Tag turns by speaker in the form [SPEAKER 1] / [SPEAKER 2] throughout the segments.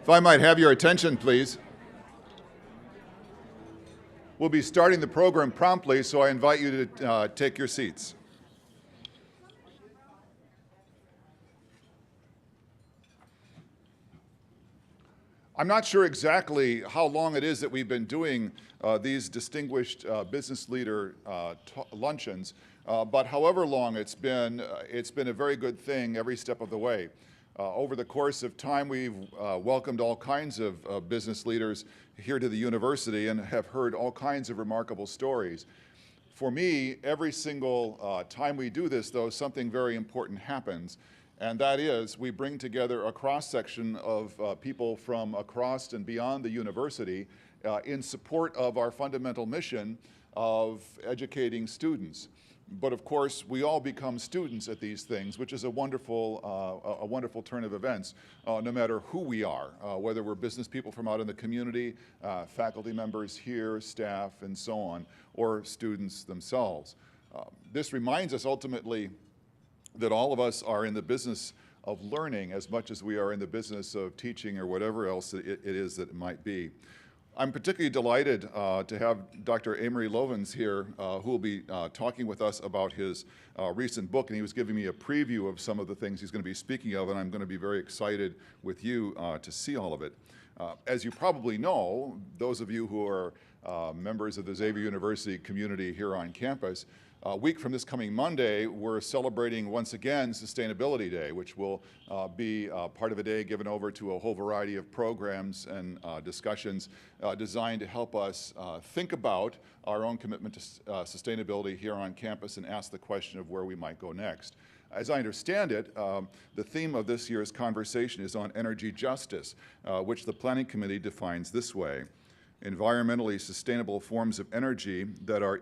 [SPEAKER 1] If I might have your attention, please. We'll be starting the program promptly, so I invite you to take your seats. I'm not sure exactly how long it is that we've been doing these distinguished business leader luncheons, but however long it's been a very good thing every step of the way. Over the course of time, we've welcomed all kinds of business leaders here to the university and have heard all kinds of remarkable stories. For me, every single time we do this, though, something very important happens, and that is we bring together a cross-section of people from across and beyond the university in support of our fundamental mission of educating students. But of course, we all become students at these things, which is a wonderful turn of events, no matter who we are, whether we're business people from out in the community, faculty members here, staff, and so on, or students themselves. This reminds us ultimately that all of us are in the business of learning as much as we are in the business of teaching or whatever else it is that it might be. I'm particularly delighted to have Dr. Amory Lovins here, who will be talking with us about his recent book, and he was giving me a preview of some of the things he's going to be speaking of, and I'm going to be very excited with you to see all of it. As you probably know, those of you who are members of the Xavier University community here on campus, a week from this coming Monday, we're celebrating once again Sustainability Day, which will be part of a day given over to a whole variety of programs and discussions designed to help us think about our own commitment to sustainability here on campus and ask the question of where we might go next. As I understand it, the theme of this year's conversation is on energy justice, which the Planning Committee defines this way: environmentally sustainable forms of energy that are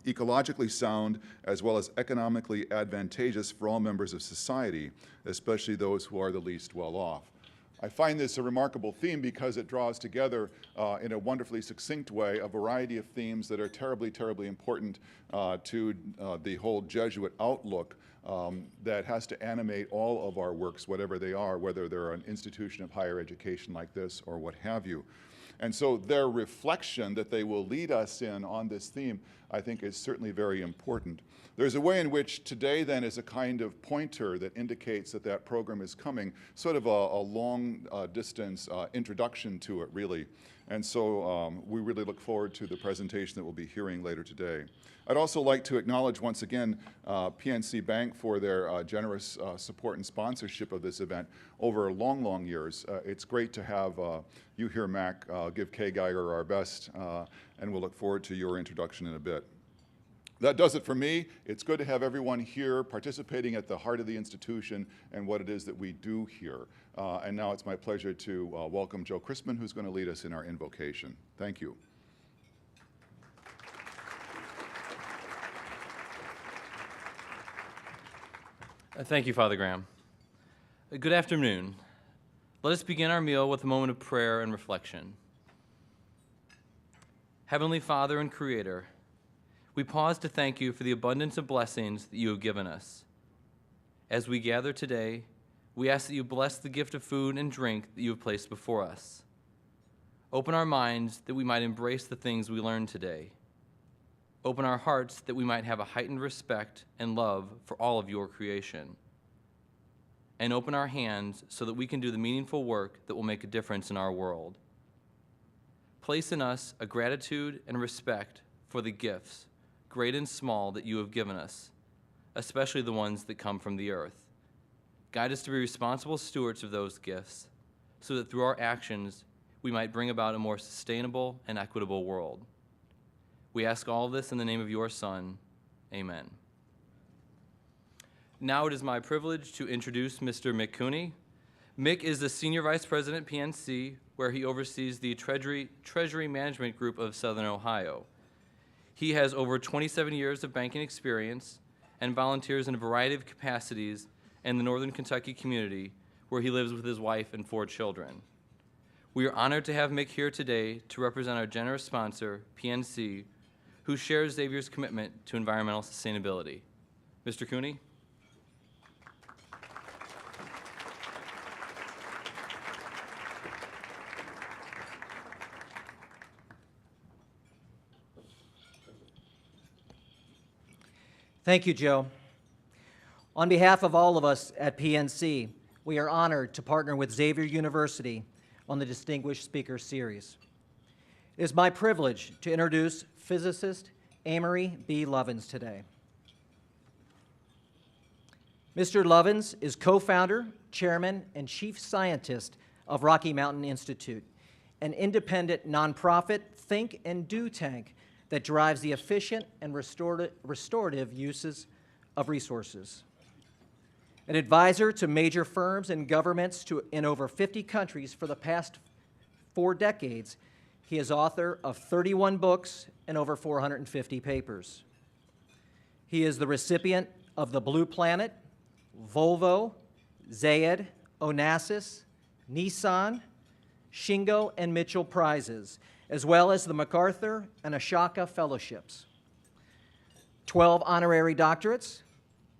[SPEAKER 1] ecologically sound as well as economically advantageous for all members of society, especially those who are the least well off. I find this a remarkable theme because it draws together in a wonderfully succinct way a variety of themes that are terribly, terribly important to the whole Jesuit outlook that has to animate all of our works, whatever they are, whether they're an institution of higher education like this or what have you. And so their reflection that they will lead us in on this theme, I think, is certainly very important. There's a way in which today then is a kind of pointer that indicates that that program is coming, sort of a long distance introduction to it, really. And so we really look forward to the presentation that we'll be hearing later today. I'd also like to acknowledge once again PNC Bank for their generous support and sponsorship of this event over long, long years. It's great to have you here, Mac. Give Kay Geiger our best, and we'll look forward to your introduction in a bit. That does it for me. It's good to have everyone here participating at the heart of the institution and what it is that we do here. And now it's my pleasure to welcome Joe Chrisman, who's going to lead us in our invocation. Thank you.
[SPEAKER 2] Thank you, Father Graham. Good afternoon. Let us begin our meal with a moment of prayer and reflection. Heavenly Father and Creator, we pause to thank you for the abundance of blessings that you have given us. As we gather today, we ask that you bless the gift of food and drink that you have placed before us. Open our minds that we might embrace the things we learned today. Open our hearts that we might have a heightened respect and love for all of your creation. And open our hands so that we can do the meaningful work that will make a difference in our world. Place in us a gratitude and respect for the gifts, great and small, that you have given us, especially the ones that come from the earth. Guide us to be responsible stewards of those gifts so that through our actions we might bring about a more sustainable and equitable world. We ask all of this in the name of your Son. Amen. Now it is my privilege to introduce Mr. Mick Cooney. Mick is the Senior Vice President at PNC, where he oversees the Treasury Management Group of Southern Ohio. He has over 27 years of banking experience and volunteers in a variety of capacities in the Northern Kentucky community, where he lives with his wife and 4 children. We are honored to have Mick here today to represent our generous sponsor, PNC, who shares Xavier's commitment to environmental sustainability. Mr. Cooney?
[SPEAKER 3] Thank you, Joe. On behalf of all of us at PNC, we are honored to partner with Xavier University on the Distinguished Speaker Series. It is my privilege to introduce physicist Amory B. Lovins today. Mr. Lovins is co-founder, chairman, and chief scientist of Rocky Mountain Institute, an independent nonprofit think and do tank that drives the efficient and restorative uses of resources. An advisor to major firms and governments in over 50 countries for the past 4 decades, he is author of 31 books and over 450 papers. He is the recipient of the Blue Planet, Volvo, Zayed, Onassis, Nissan, Shingo, and Mitchell Prizes, as well as the MacArthur and Ashoka Fellowships. 12 honorary doctorates,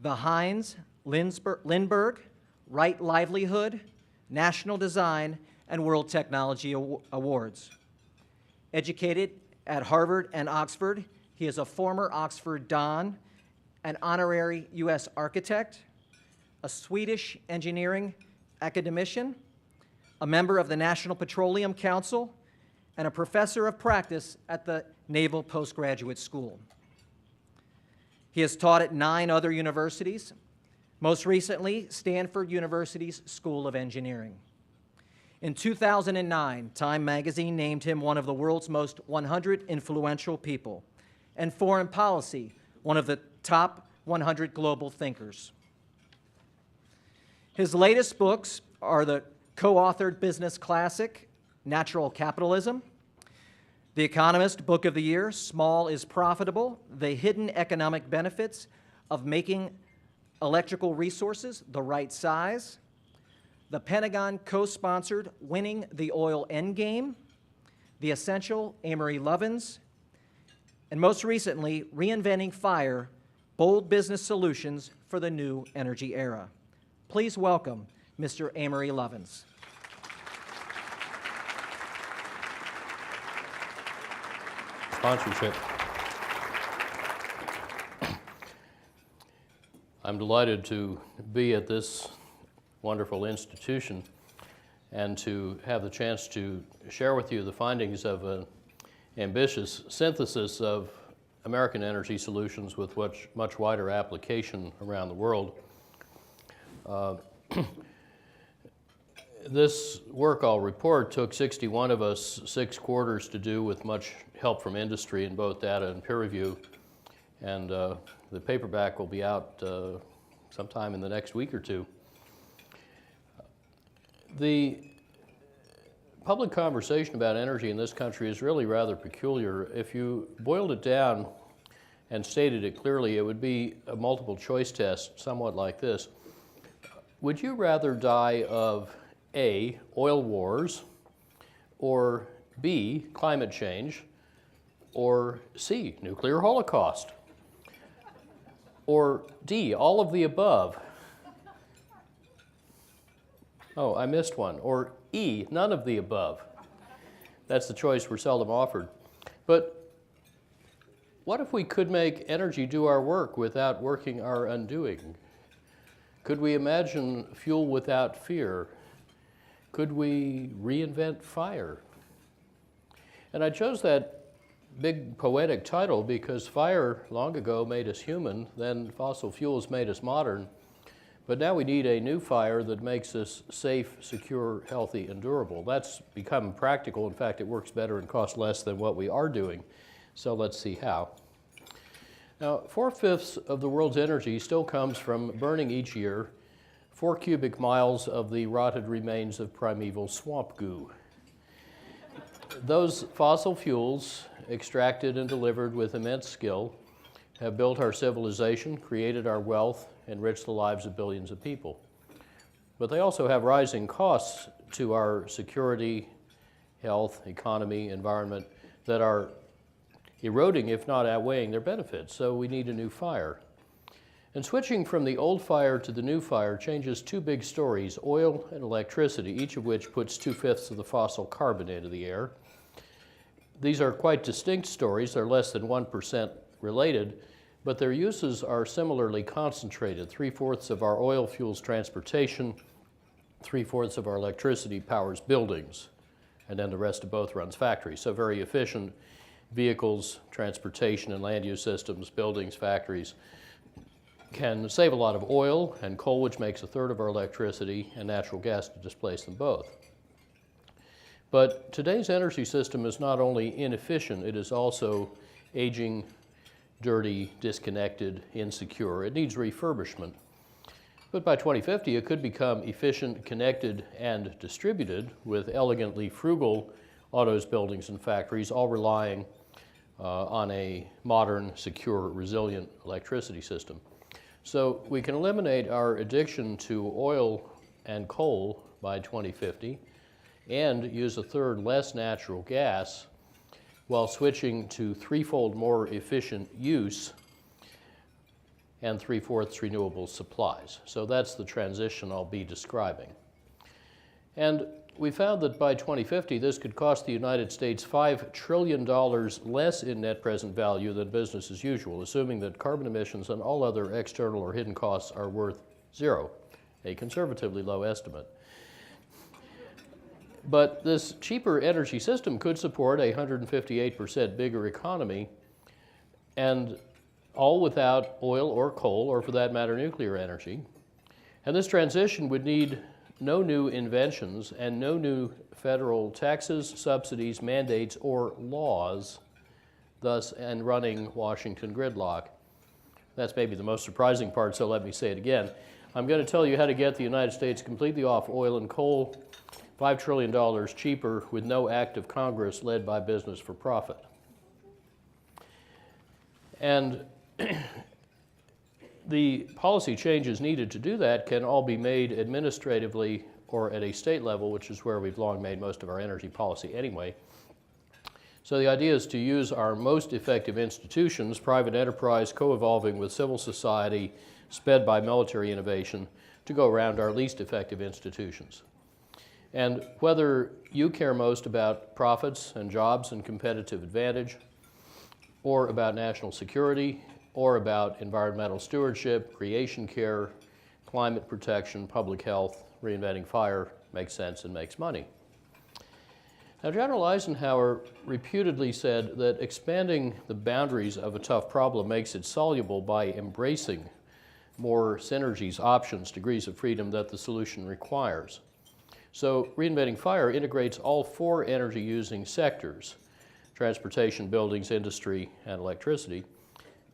[SPEAKER 3] the Heinz, Lindbergh, Right Livelihood, National Design, and World Technology Awards. Educated at Harvard and Oxford, he is a former Oxford Don, an honorary U.S. architect, a Swedish engineering academician, a member of the National Petroleum Council, and a professor of practice at the Naval Postgraduate School. He has taught at 9 other universities, most recently Stanford University's School of Engineering. In 2009, Time magazine named him one of the world's most 100 influential people, and Foreign Policy, one of the top 100 global thinkers. His latest books are the co-authored business classic, Natural Capitalism, The Economist Book of the Year, Small is Profitable, The Hidden Economic Benefits of Making Electrical Resources the Right Size, the Pentagon co-sponsored Winning the Oil Endgame, The Essential Amory Lovins, and most recently, Reinventing Fire, Bold Business Solutions for the New Energy Era. Please welcome Mr. Amory Lovins.
[SPEAKER 4] Sponsorship. I'm delighted to be at this wonderful institution and to have the chance to share with you the findings of an ambitious synthesis of American energy solutions with much wider application around the world. This work, I'll report, took 61 of us 6 quarters to do with much help from industry in both data and peer review. And the paperback will be out sometime in the next week or 2. The public conversation about energy in this country is really rather peculiar. If you boiled it down and stated it clearly, it would be a multiple choice test, somewhat like this. Would you rather die of A, oil wars, or B, climate change, or C, nuclear holocaust, or D, all of the above? Oh, I missed one. Or E, none of the above. That's the choice we're seldom offered. But what if we could make energy do our work without working our undoing? Could we imagine fuel without fear? Could we reinvent fire? And I chose that big poetic title because fire long ago made us human, then fossil fuels made us modern, but now we need a new fire that makes us safe, secure, healthy, and durable. That's become practical. In fact, it works better and costs less than what we are doing. So let's see how. Now, 4/5 of the world's energy still comes from burning each year 4 cubic miles of the rotted remains of primeval swamp goo. Those fossil fuels, extracted and delivered with immense skill, have built our civilization, created our wealth, enriched the lives of billions of people. But they also have rising costs to our security, health, economy, environment that are eroding, if not outweighing, their benefits. So we need a new fire. And switching from the old fire to the new fire changes 2 big stories, oil and electricity, each of which puts 2/5 of the fossil carbon into the air. These are quite distinct stories. They're less than 1% related, but their uses are similarly concentrated. 3/4 of our oil fuels transportation, 3/4 of our electricity powers buildings, and then the rest of both runs factories. So very efficient vehicles, transportation and land use systems, buildings, factories, can save a lot of oil and coal, which makes 1/3 of our electricity, and natural gas to displace them both. But today's energy system is not only inefficient, it is also aging, dirty, disconnected, insecure. It needs refurbishment. But by 2050, it could become efficient, connected, and distributed with elegantly frugal autos, buildings, and factories, all relying on a modern, secure, resilient electricity system. So we can eliminate our addiction to oil and coal by 2050 and use 1/3 less natural gas while switching to 3-fold more efficient use and 3/4 renewable supplies. So that's the transition I'll be describing. And we found that by 2050, this could cost the United States $5 trillion less in net present value than business as usual, assuming that carbon emissions and all other external or hidden costs are worth 0, a conservatively low estimate. But this cheaper energy system could support a 158% bigger economy, and all without oil or coal, or for that matter, nuclear energy. And this transition would need no new inventions and no new federal taxes, subsidies, mandates, or laws, thus and running Washington gridlock. That's maybe the most surprising part, so let me say it again. I'm going to tell you how to get the United States completely off oil and coal, $5 trillion cheaper, with no act of Congress led by business for profit. And the policy changes needed to do that can all be made administratively or at a state level, which is where we've long made most of our energy policy anyway. So the idea is to use our most effective institutions, private enterprise co-evolving with civil society, sped by military innovation, to go around our least effective institutions. And whether you care most about profits and jobs and competitive advantage, or about national security, or about environmental stewardship, creation care, climate protection, public health, reinventing fire, makes sense and makes money. Now, General Eisenhower reputedly said that expanding the boundaries of a tough problem makes it soluble by embracing more synergies, options, degrees of freedom that the solution requires. So Reinventing Fire integrates all 4 energy-using sectors: transportation, buildings, industry, and electricity.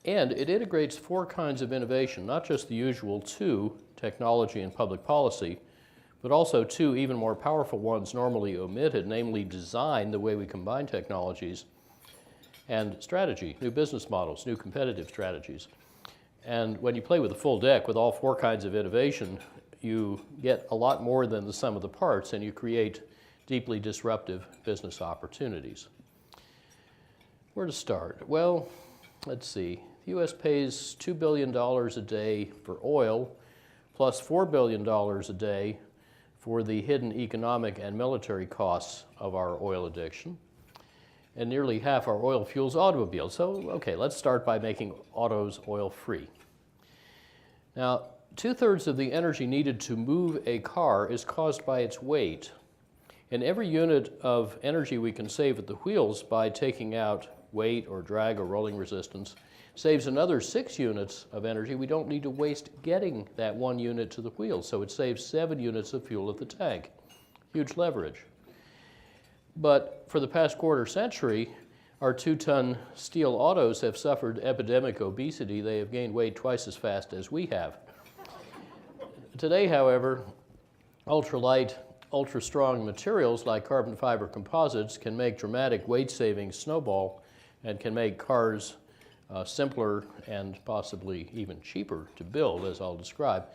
[SPEAKER 4] And it integrates 4 kinds of innovation, not just the usual 2, technology and public policy, but also 2 even more powerful ones normally omitted, namely design, the way we combine technologies, and strategy, new business models, new competitive strategies. And when you play with a full deck with all 4 kinds of innovation, you get a lot more than the sum of the parts, and you create deeply disruptive business opportunities. Where to start? Well, let's see. The U.S. pays $2 billion a day for oil, plus $4 billion a day for the hidden economic and military costs of our oil addiction, and nearly half our oil fuels automobiles. So, okay, let's start by making autos oil-free. Now, 2/3 of the energy needed to move a car is caused by its weight, and every unit of energy we can save at the wheels by taking out weight or drag or rolling resistance saves another 6 units of energy we don't need to waste getting that 1 unit to the wheels. So it saves 7 units of fuel at the tank. Huge leverage. But for the past quarter century, our 2-ton steel autos have suffered epidemic obesity. They have gained weight twice as fast as we have. Today, however, ultralight, ultra-strong materials like carbon fiber composites can make dramatic weight savings snowball and can make cars simpler and possibly even cheaper to build, as I'll describe.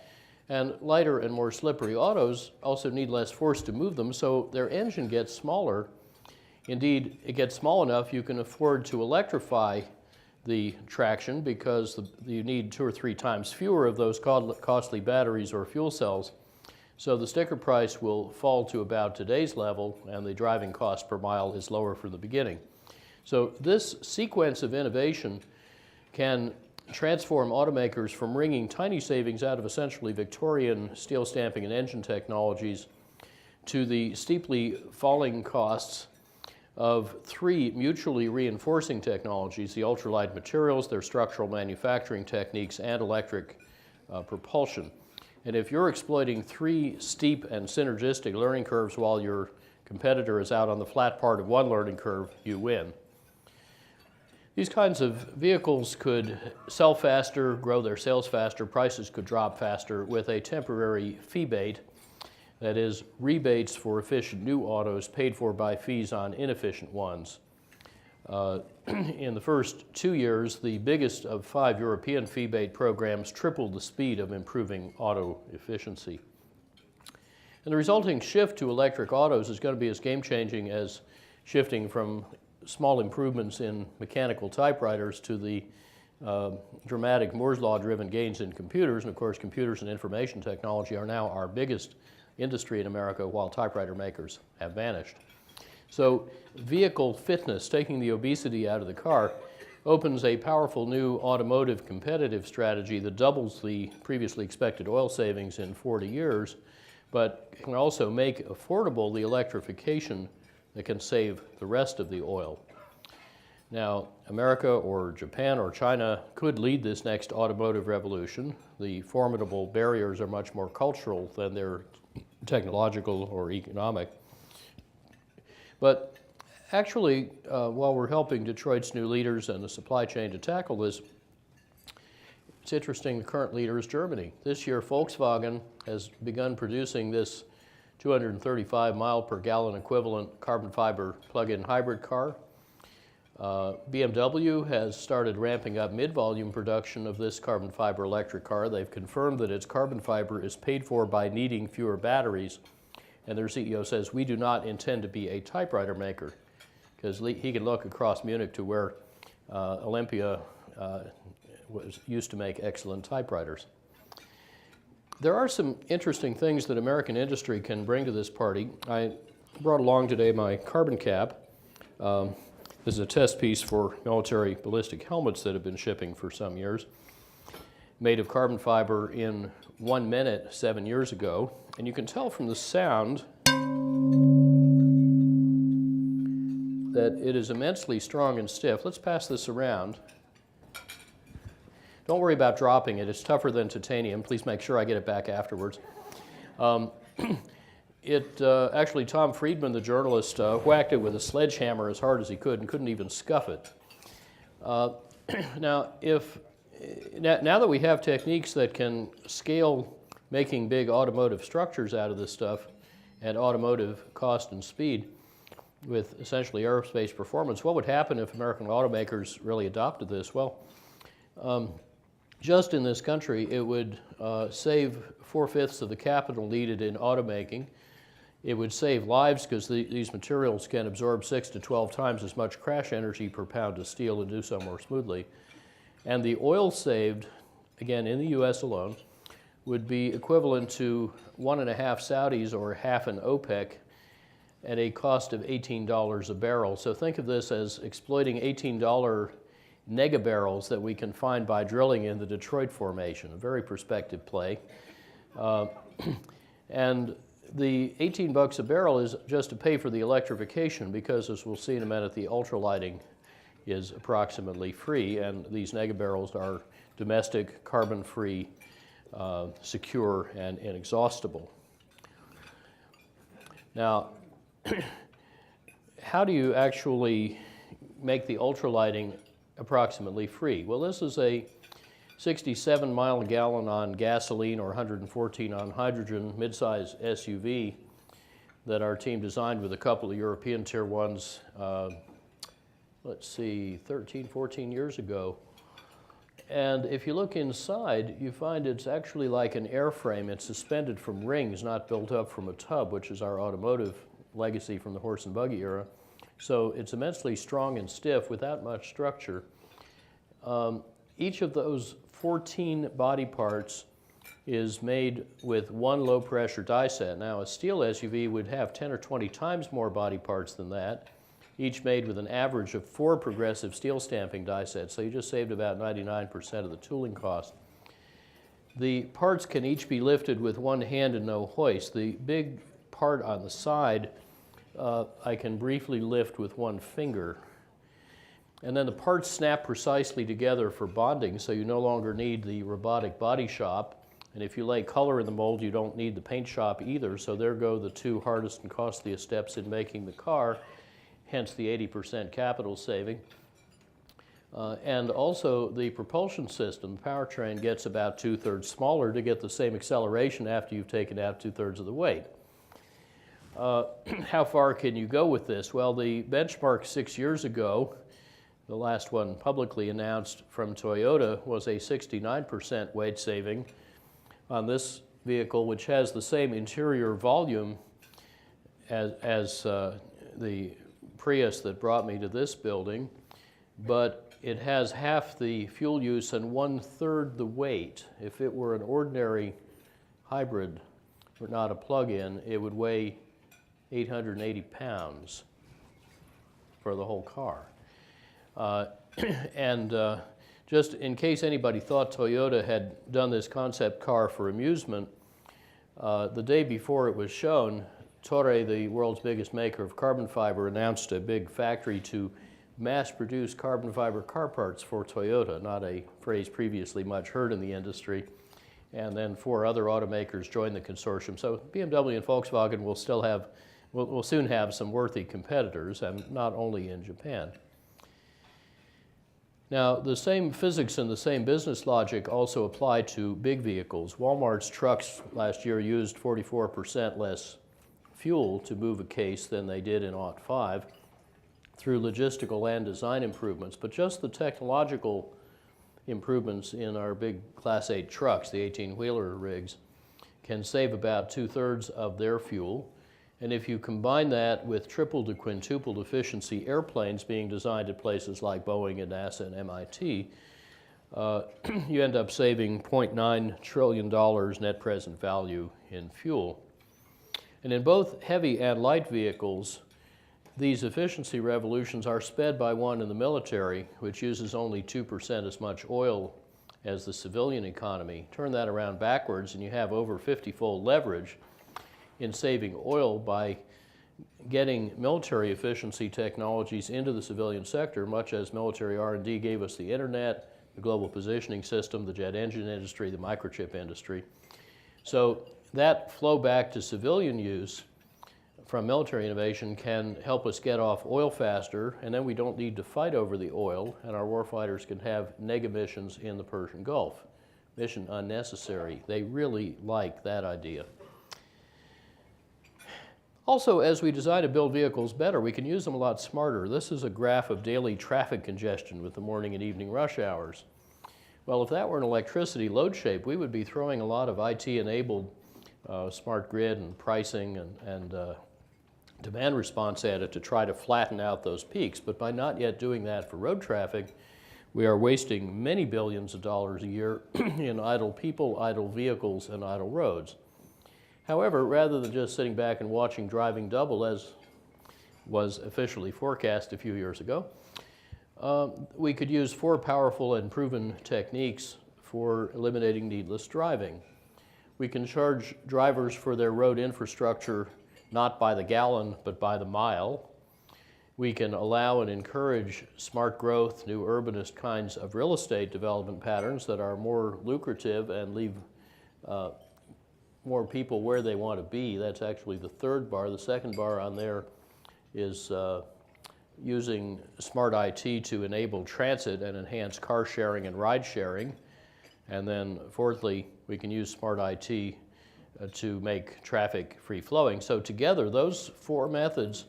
[SPEAKER 4] And lighter and more slippery autos also need less force to move them, so their engine gets smaller. Indeed, it gets small enough you can afford to electrify the traction because you need 2 or 3 times fewer of those costly batteries or fuel cells. So the sticker price will fall to about today's level, and the driving cost per mile is lower from the beginning. So this sequence of innovation can transform automakers from wringing tiny savings out of essentially Victorian steel stamping and engine technologies to the steeply falling costs of 3 mutually reinforcing technologies: the ultralight materials, their structural manufacturing techniques, and electric propulsion. And if you're exploiting 3 steep and synergistic learning curves while your competitor is out on the flat part of one learning curve, you win. These kinds of vehicles could sell faster, grow their sales faster, prices could drop faster with a temporary fee bait, that is, rebates for efficient new autos paid for by fees on inefficient ones. In the first 2 years, the biggest of 5 European fee bait programs tripled the speed of improving auto efficiency. And the resulting shift to electric autos is going to be as game-changing as shifting from small improvements in mechanical typewriters to the dramatic Moore's Law-driven gains in computers. And of course, computers and information technology are now our biggest industry in America, while typewriter makers have vanished. So vehicle fitness, taking the obesity out of the car, opens a powerful new automotive competitive strategy that doubles the previously expected oil savings in 40 years, but can also make affordable the electrification that can save the rest of the oil. Now, America or Japan or China could lead this next automotive revolution. The formidable barriers are much more cultural than they're technological or economic. But actually, while we're helping Detroit's new leaders and the supply chain to tackle this, it's interesting, the current leader is Germany. This year, Volkswagen has begun producing this 235 mile per gallon equivalent carbon fiber plug-in hybrid car. BMW has started ramping up mid-volume production of this carbon fiber electric car. They've confirmed that its carbon fiber is paid for by needing fewer batteries. And their CEO says, we do not intend to be a typewriter maker, because he can look across Munich to where Olympia used to make excellent typewriters. There are some interesting things that American industry can bring to this party. I brought along today my carbon cap. This is a test piece for military ballistic helmets that have been shipping for some years, made of carbon fiber in 1 minute 7 years ago. And you can tell from the sound that it is immensely strong and stiff. Let's pass this around. Don't worry about dropping it. It's tougher than titanium. Please make sure I get it back afterwards. Actually, Tom Friedman, the journalist, whacked it with a sledgehammer as hard as he could and couldn't even scuff it. Now that we have techniques that can scale making big automotive structures out of this stuff and automotive cost and speed with essentially aerospace performance, what would happen if American automakers really adopted this? Well, just in this country, it would save 4/5 of the capital needed in automaking. It would save lives because these materials can absorb 6 to 12 times as much crash energy per pound of steel and do so more smoothly. And the oil saved, again, in the US alone, would be equivalent to 1.5 Saudis or half an OPEC at a cost of $18 a barrel. So think of this as exploiting $18 negabarrels that we can find by drilling in the Detroit Formation, a very prospective play. And the $18 a barrel is just to pay for the electrification because, as we'll see in a minute, the ultralighting is approximately free, and these negabarrels are domestic, carbon-free, secure, and inexhaustible. Now, how do you actually make the ultralighting approximately free? Well, this is a 67 mile a gallon on gasoline or 114 on hydrogen midsize SUV that our team designed with a couple of European tier ones, 13, 14 years ago. And if you look inside, you find it's actually like an airframe. It's suspended from rings, not built up from a tub, which is our automotive legacy from the horse and buggy era. So it's immensely strong and stiff without much structure. Each of those 14 body parts is made with one low pressure die set. Now, a steel SUV would have 10 or 20 times more body parts than that, each made with an average of 4 progressive steel stamping die sets, so you just saved about 99% of the tooling cost. The parts can each be lifted with one hand and no hoist. The big part on the side I can briefly lift with one finger. And then the parts snap precisely together for bonding, so you no longer need the robotic body shop. And if you lay color in the mold, you don't need the paint shop either, so there go the two hardest and costliest steps in making the car, hence the 80% capital saving. And also the propulsion system, the powertrain, gets about 2/3 smaller to get the same acceleration after you've taken out 2/3 of the weight. How far can you go with this? Well, the benchmark 6 years ago, the last one publicly announced from Toyota, was a 69% weight saving on this vehicle, which has the same interior volume as the Prius that brought me to this building, but it has half the fuel use and 1/3 the weight. If it were an ordinary hybrid, or not a plug-in, it would weigh 880 pounds for the whole car. Just in case anybody thought Toyota had done this concept car for amusement, the day before it was shown, Toray, the world's biggest maker of carbon fiber, announced a big factory to mass-produce carbon fiber car parts for Toyota, not a phrase previously much heard in the industry. And then 4 other automakers joined the consortium. So BMW and Volkswagen will soon have some worthy competitors, and not only in Japan. Now, the same physics and the same business logic also apply to big vehicles. Walmart's trucks last year used 44% less fuel to move a case than they did in '05 through logistical and design improvements. But just the technological improvements in our big Class 8 trucks, the 18-wheeler rigs, can save about 2/3 of their fuel. And if you combine that with triple to quintupled efficiency airplanes being designed at places like Boeing and NASA and MIT, you end up saving $0.9 trillion net present value in fuel. And in both heavy and light vehicles, these efficiency revolutions are sped by one in the military, which uses only 2% as much oil as the civilian economy. Turn that around backwards and you have over 50-fold leverage in saving oil by getting military efficiency technologies into the civilian sector, much as military R&D gave us the internet, the global positioning system, the jet engine industry, the microchip industry. So that flow back to civilian use from military innovation can help us get off oil faster, and then we don't need to fight over the oil, and our warfighters can have neg missions in the Persian Gulf. Mission unnecessary. They really like that idea. Also, as we design to build vehicles better, we can use them a lot smarter. This is a graph of daily traffic congestion with the morning and evening rush hours. Well, if that were an electricity load shape, we would be throwing a lot of IT-enabled smart grid and pricing and demand response at it to try to flatten out those peaks. But by not yet doing that for road traffic, we are wasting many billions of dollars a year in idle people, idle vehicles, and idle roads. However, rather than just sitting back and watching driving double, as was officially forecast a few years ago, we could use 4 powerful and proven techniques for eliminating needless driving. We can charge drivers for their road infrastructure not by the gallon, but by the mile. We can allow and encourage smart growth, new urbanist kinds of real estate development patterns that are more lucrative and leave more people where they want to be. That's actually the 3rd bar. The 2nd bar on there is using smart IT to enable transit and enhance car sharing and ride sharing. And then 4thly, we can use smart IT to make traffic free flowing. So together, those 4 methods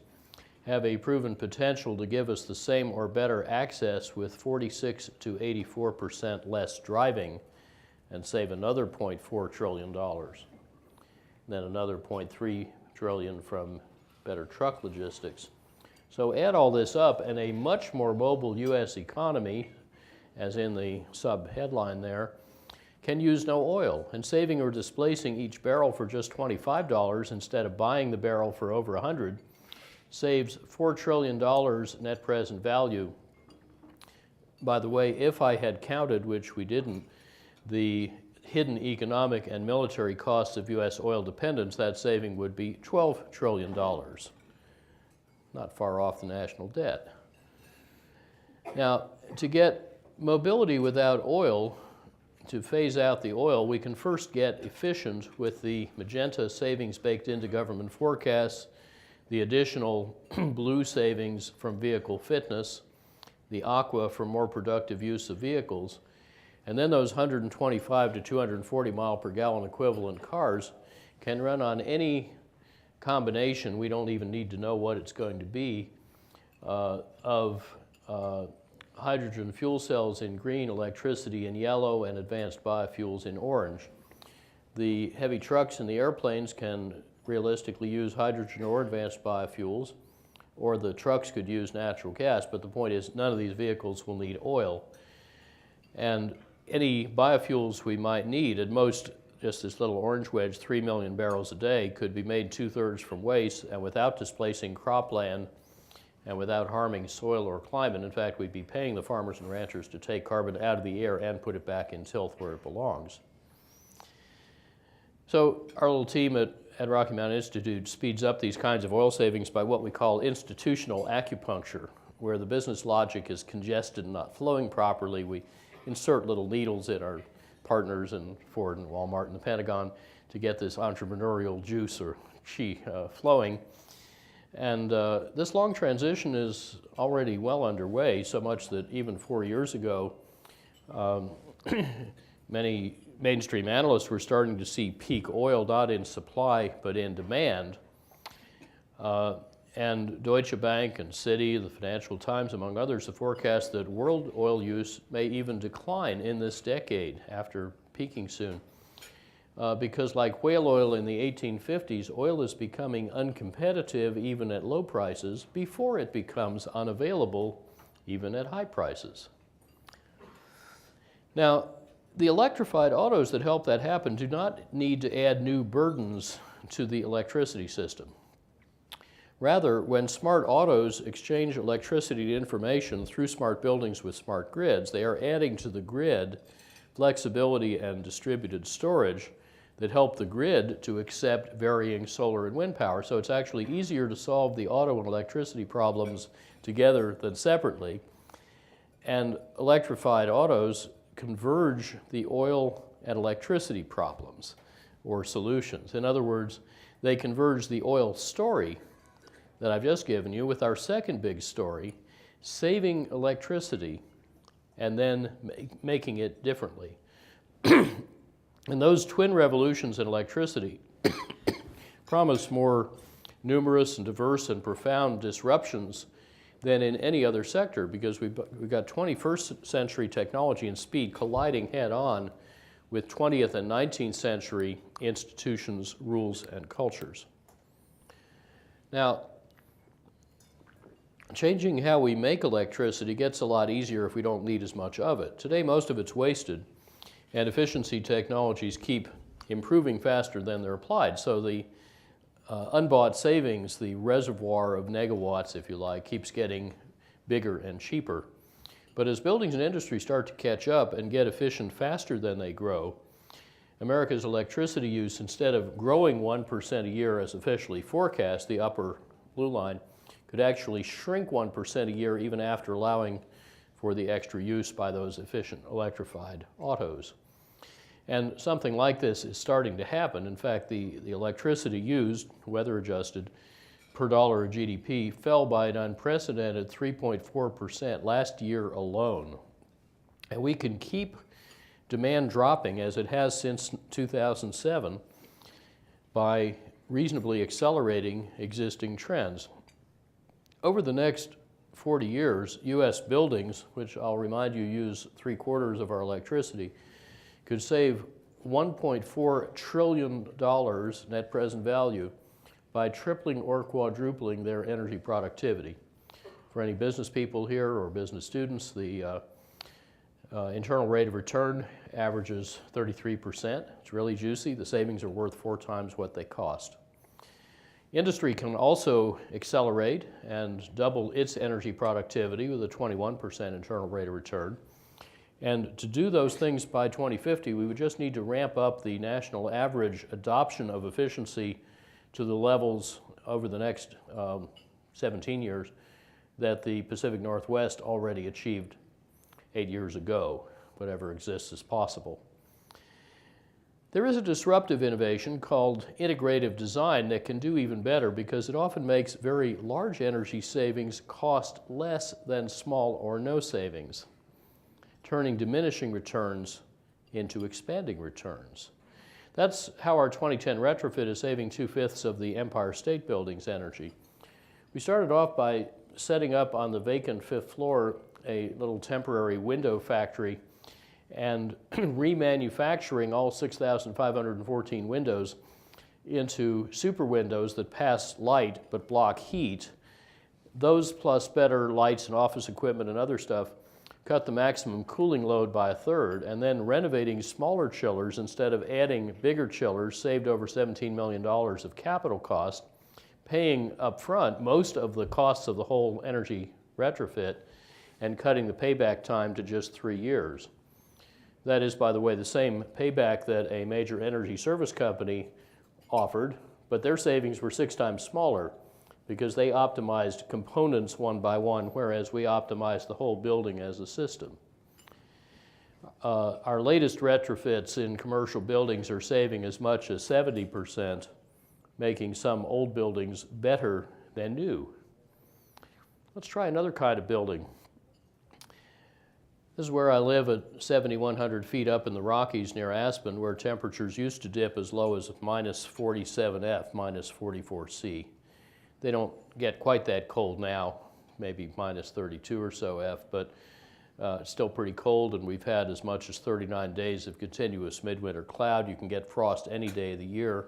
[SPEAKER 4] have a proven potential to give us the same or better access with 46 to 84% less driving and save another $0.4 trillion. Then another $0.3 trillion from better truck logistics. So add all this up and a much more mobile U.S. economy, as in the sub-headline there, can use no oil, and saving or displacing each barrel for just $25 instead of buying the barrel for over $100 saves $4 trillion net present value. By the way, if I had counted, which we didn't, the hidden economic and military costs of U.S. oil dependence, that saving would be $12 trillion. Not far off the national debt. Now, to get mobility without oil, to phase out the oil, we can first get efficient with the magenta savings baked into government forecasts, the additional blue savings from vehicle fitness, the aqua from more productive use of vehicles, and then those 125 to 240 mile per gallon equivalent cars can run on any combination, we don't even need to know what it's going to be, of hydrogen fuel cells in green, electricity in yellow, and advanced biofuels in orange. The heavy trucks and the airplanes can realistically use hydrogen or advanced biofuels, or the trucks could use natural gas, but the point is none of these vehicles will need oil. And any biofuels we might need, at most just this little orange wedge, 3 million barrels a day, could be made 2/3 from waste and without displacing cropland and without harming soil or climate. In fact, we'd be paying the farmers and ranchers to take carbon out of the air and put it back in tilth where it belongs. So our little team at Rocky Mountain Institute speeds up these kinds of oil savings by what we call institutional acupuncture, where the business logic is congested and not flowing properly. We insert little needles in our partners in Ford and Walmart and the Pentagon to get this entrepreneurial juice or chi flowing. And this long transition is already well underway, so much that even 4 years ago, many mainstream analysts were starting to see peak oil not in supply but in demand. And Deutsche Bank and Citi, the Financial Times, among others, have forecast that world oil use may even decline in this decade after peaking soon. Because like whale oil in the 1850s, oil is becoming uncompetitive even at low prices before it becomes unavailable even at high prices. Now, the electrified autos that help that happen do not need to add new burdens to the electricity system. Rather, when smart autos exchange electricity to information through smart buildings with smart grids, they are adding to the grid flexibility and distributed storage that help the grid to accept varying solar and wind power. So it's actually easier to solve the auto and electricity problems together than separately. And electrified autos converge the oil and electricity problems or solutions. In other words, they converge the oil story that I've just given you with our second big story, saving electricity and then making it differently. And those twin revolutions in electricity promise more numerous and diverse and profound disruptions than in any other sector, because we've got 21st century technology and speed colliding head on with 20th and 19th century institutions, rules, and cultures. Now, changing how we make electricity gets a lot easier if we don't need as much of it. Today, most of it's wasted, and efficiency technologies keep improving faster than they're applied. So the unbought savings, the reservoir of negawatts, if you like, keeps getting bigger and cheaper. But as buildings and industry start to catch up and get efficient faster than they grow, America's electricity use, instead of growing 1% a year as officially forecast, the upper blue line, could actually shrink 1% a year even after allowing for the extra use by those efficient electrified autos. And something like this is starting to happen. In fact, the electricity used, weather adjusted, per dollar of GDP fell by an unprecedented 3.4% last year alone. And we can keep demand dropping as it has since 2007 by reasonably accelerating existing trends. Over the next 40 years, U.S. buildings, which I'll remind you use 3/4 of our electricity, could save $1.4 trillion net present value by tripling or quadrupling their energy productivity. For any business people here or business students, the internal rate of return averages 33%. It's really juicy. The savings are worth 4 times what they cost. Industry can also accelerate and double its energy productivity with a 21% internal rate of return. And to do those things by 2050, we would just need to ramp up the national average adoption of efficiency to the levels over the next 17 years that the Pacific Northwest already achieved 8 years ago. Whatever exists is possible. There is a disruptive innovation called integrative design that can do even better because it often makes very large energy savings cost less than small or no savings, turning diminishing returns into expanding returns. That's how our 2010 retrofit is saving 2/5 of the Empire State Building's energy. We started off by setting up on the vacant 5th floor a little temporary window factory and remanufacturing all 6,514 windows into super windows that pass light but block heat. Those plus better lights and office equipment and other stuff cut the maximum cooling load by 1/3, and then renovating smaller chillers instead of adding bigger chillers saved over $17 million of capital cost, paying up front most of the costs of the whole energy retrofit and cutting the payback time to just 3 years. That is, by the way, the same payback that a major energy service company offered, but their savings were 6 times smaller because they optimized components one by one, whereas we optimized the whole building as a system. Our latest retrofits in commercial buildings are saving as much as 70%, making some old buildings better than new. Let's try another kind of building. This is where I live at 7,100 feet up in the Rockies near Aspen, where temperatures used to dip as low as minus 47 F, minus 44 C. They don't get quite that cold now, maybe minus 32 or so F, but it's still pretty cold, and we've had as much as 39 days of continuous midwinter cloud. You can get frost any day of the year.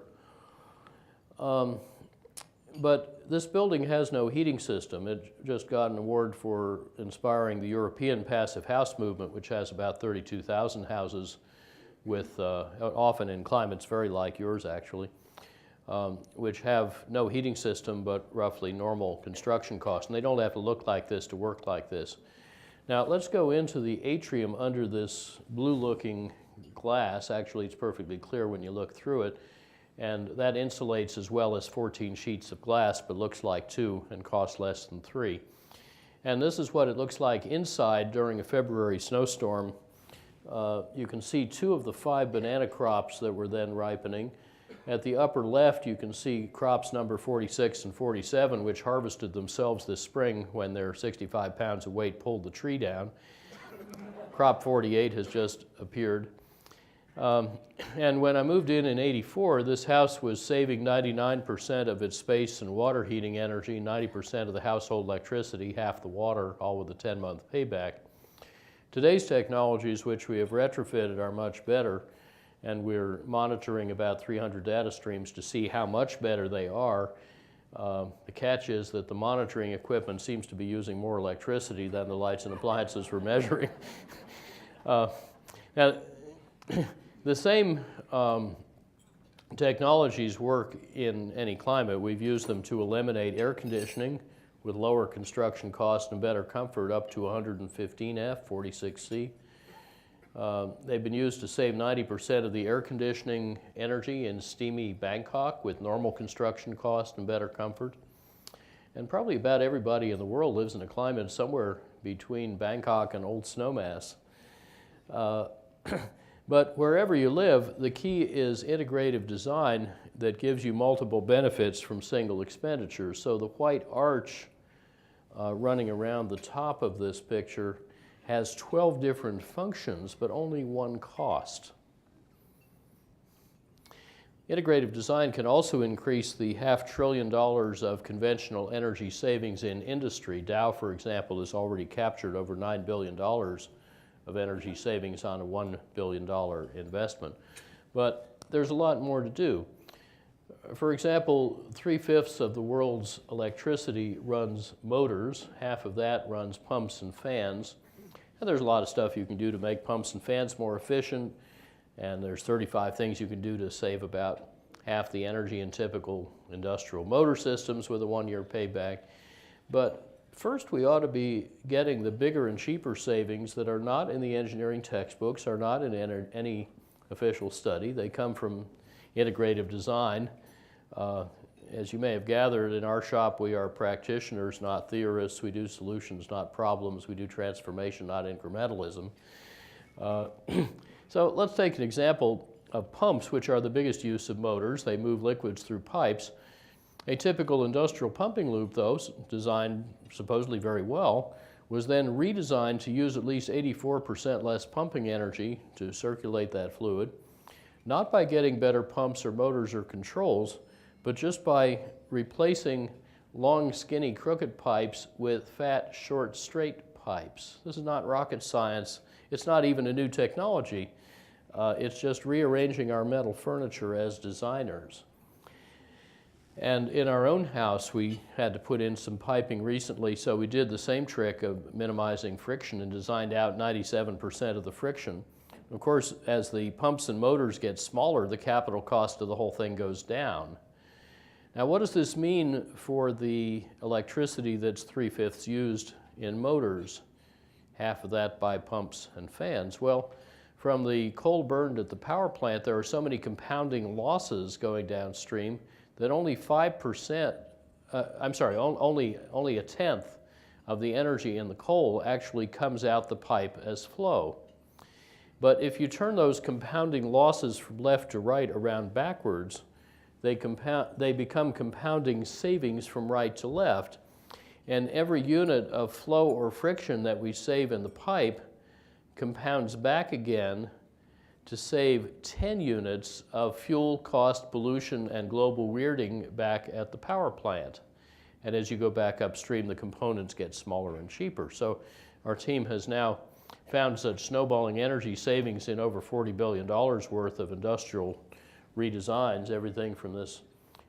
[SPEAKER 4] But this building has no heating system. It just got an award for inspiring the European passive house movement, which has about 32,000 houses with, often in climates very like yours actually, which have no heating system but roughly normal construction costs. And they don't have to look like this to work like this. Now let's go into the atrium under this blue-looking glass. Actually, it's perfectly clear when you look through it. And that insulates as well as 14 sheets of glass, but looks like 2 and costs less than 3. And this is what it looks like inside during a February snowstorm. You can see 2 of the 5 banana crops that were then ripening. At the upper left, you can see crops number 46 and 47, which harvested themselves this spring when their 65 pounds of weight pulled the tree down. Crop 48 has just appeared. And when I moved in '84, this house was saving 99% of its space and water heating energy, 90% of the household electricity, half the water, all with a 10-month payback. Today's technologies, which we have retrofitted, are much better, and we're monitoring about 300 data streams to see how much better they are. The catch is that the monitoring equipment seems to be using more electricity than the lights and appliances we're measuring. Now, the same technologies work in any climate. We've used them to eliminate air conditioning with lower construction cost and better comfort up to 115 F, 46 C. They've been used to save 90% of the air conditioning energy in steamy Bangkok with normal construction cost and better comfort. And probably about everybody in the world lives in a climate somewhere between Bangkok and Old Snowmass. But wherever you live, the key is integrative design that gives you multiple benefits from single expenditures. So the white arch running around the top of this picture has 12 different functions, but only one cost. Integrative design can also increase the $500 billion of conventional energy savings in industry. Dow, for example, has already captured over $9 billion of energy savings on a $1 billion investment. But there's a lot more to do. For example, 3/5 of the world's electricity runs motors, half of that runs pumps and fans. And there's a lot of stuff you can do to make pumps and fans more efficient, and there's 35 things you can do to save about half the energy in typical industrial motor systems with a 1-year payback. But first, we ought to be getting the bigger and cheaper savings that are not in the engineering textbooks, are not in any official study. They come from integrative design. As you may have gathered, in our shop we are practitioners, not theorists. We do solutions, not problems. We do transformation, not incrementalism. So let's take an example of pumps, which are the biggest use of motors. They move liquids through pipes. A typical industrial pumping loop, though, designed supposedly very well, was then redesigned to use at least 84% less pumping energy to circulate that fluid, not by getting better pumps or motors or controls, but just by replacing long, skinny, crooked pipes with fat, short, straight pipes. This is not rocket science. It's not even a new technology. It's just rearranging our metal furniture as designers. And in our own house, we had to put in some piping recently, so we did the same trick of minimizing friction and designed out 97% of the friction. Of course, as the pumps and motors get smaller, the capital cost of the whole thing goes down. Now, what does this mean for the electricity that's 3/5 used in motors? Half of that by pumps and fans. Well, from the coal burned at the power plant, there are so many compounding losses going downstream that only 5%, only a tenth of the energy in the coal actually comes out the pipe as flow. But if you turn those compounding losses from left to right around backwards, they become compounding savings from right to left. And every unit of flow or friction that we save in the pipe compounds back again to save 10 units of fuel cost, pollution, and global weirding back at the power plant. And as you go back upstream, the components get smaller and cheaper. So our team has now found such snowballing energy savings in over $40 billion worth of industrial redesigns, everything from this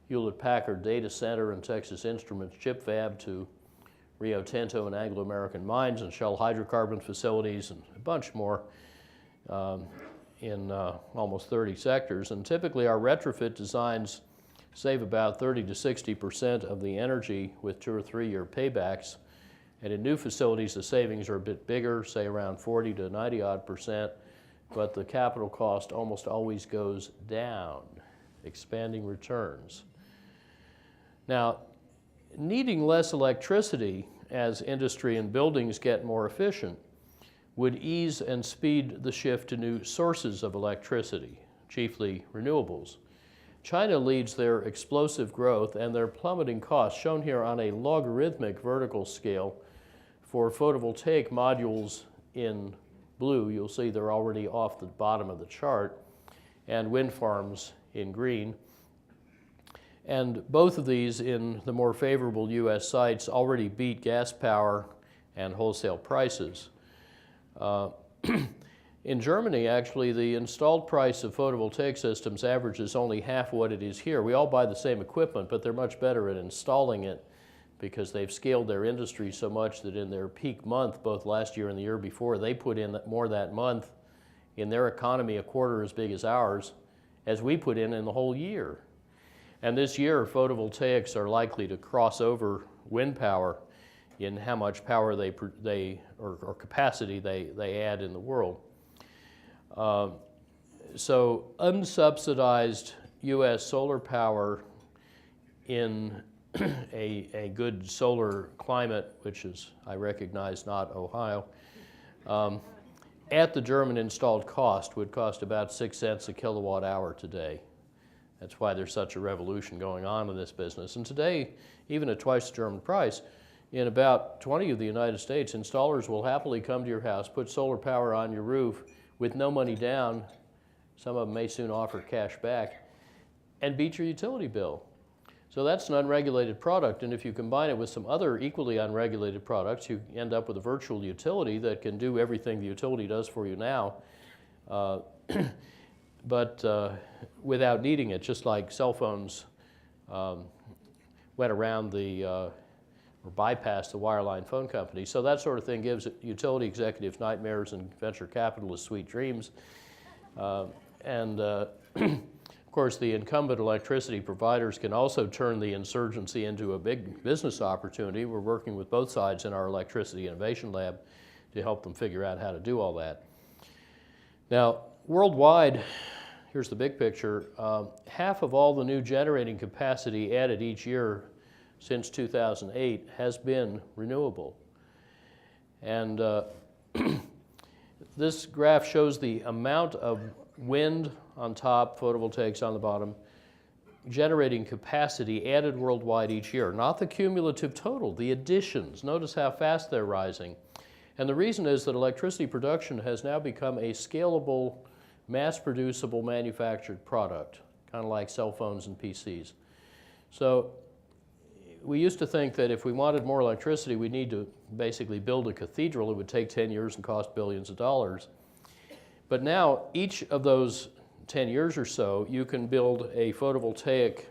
[SPEAKER 4] Hewlett-Packard data center and Texas Instruments chip fab to Rio Tinto and Anglo-American mines and Shell hydrocarbon facilities and a bunch more in almost 30 sectors. And typically our retrofit designs save about 30 to 60% of the energy with 2 or 3 year paybacks. And in new facilities, the savings are a bit bigger, say around 40 to 90 odd percent, but the capital cost almost always goes down, expanding returns. Now, needing less electricity as industry and buildings get more efficient would ease and speed the shift to new sources of electricity, chiefly renewables. China leads their explosive growth and their plummeting costs, shown here on a logarithmic vertical scale. For photovoltaic modules in blue, you'll see they're already off the bottom of the chart, and wind farms in green. And both of these in the more favorable US sites already beat gas power and wholesale prices. In Germany, actually, the installed price of photovoltaic systems averages only half what it is here. We all buy the same equipment, but they're much better at installing it because they've scaled their industry so much that in their peak month, both last year and the year before, they put in more that month in their economy, a quarter as big as ours, as we put in the whole year. And this year, photovoltaics are likely to cross over wind power in how much power or capacity they add in the world. So unsubsidized US solar power in a good solar climate, which is, I recognize, not Ohio, at the German installed cost would cost about 6 cents a kilowatt hour today. That's why there's such a revolution going on in this business. And today, even at twice the German price, in about 20 of the United States, installers will happily come to your house, put solar power on your roof with no money down. Some of them may soon offer cash back, and beat your utility bill. So that's an unregulated product, and if you combine it with some other equally unregulated products, you end up with a virtual utility that can do everything the utility does for you now, but without needing it, just like cell phones went around or bypassed the wireline phone company. So that sort of thing gives utility executives nightmares and venture capitalists sweet dreams. Of course, the incumbent electricity providers can also turn the insurgency into a big business opportunity. We're working with both sides in our Electricity Innovation Lab to help them figure out how to do all that. Now, worldwide, here's the big picture. Half of all the new generating capacity added each year since 2008 has been renewable. And this graph shows the amount of wind on top, photovoltaics on the bottom, generating capacity added worldwide each year, not the cumulative total, the additions. Notice how fast they're rising. And the reason is that electricity production has now become a scalable, mass-producible manufactured product, kind of like cell phones and PCs. So we used to think that if we wanted more electricity, we'd need to basically build a cathedral. It would take 10 years and cost billions of dollars. But now, each of those 10 years or so, you can build a photovoltaic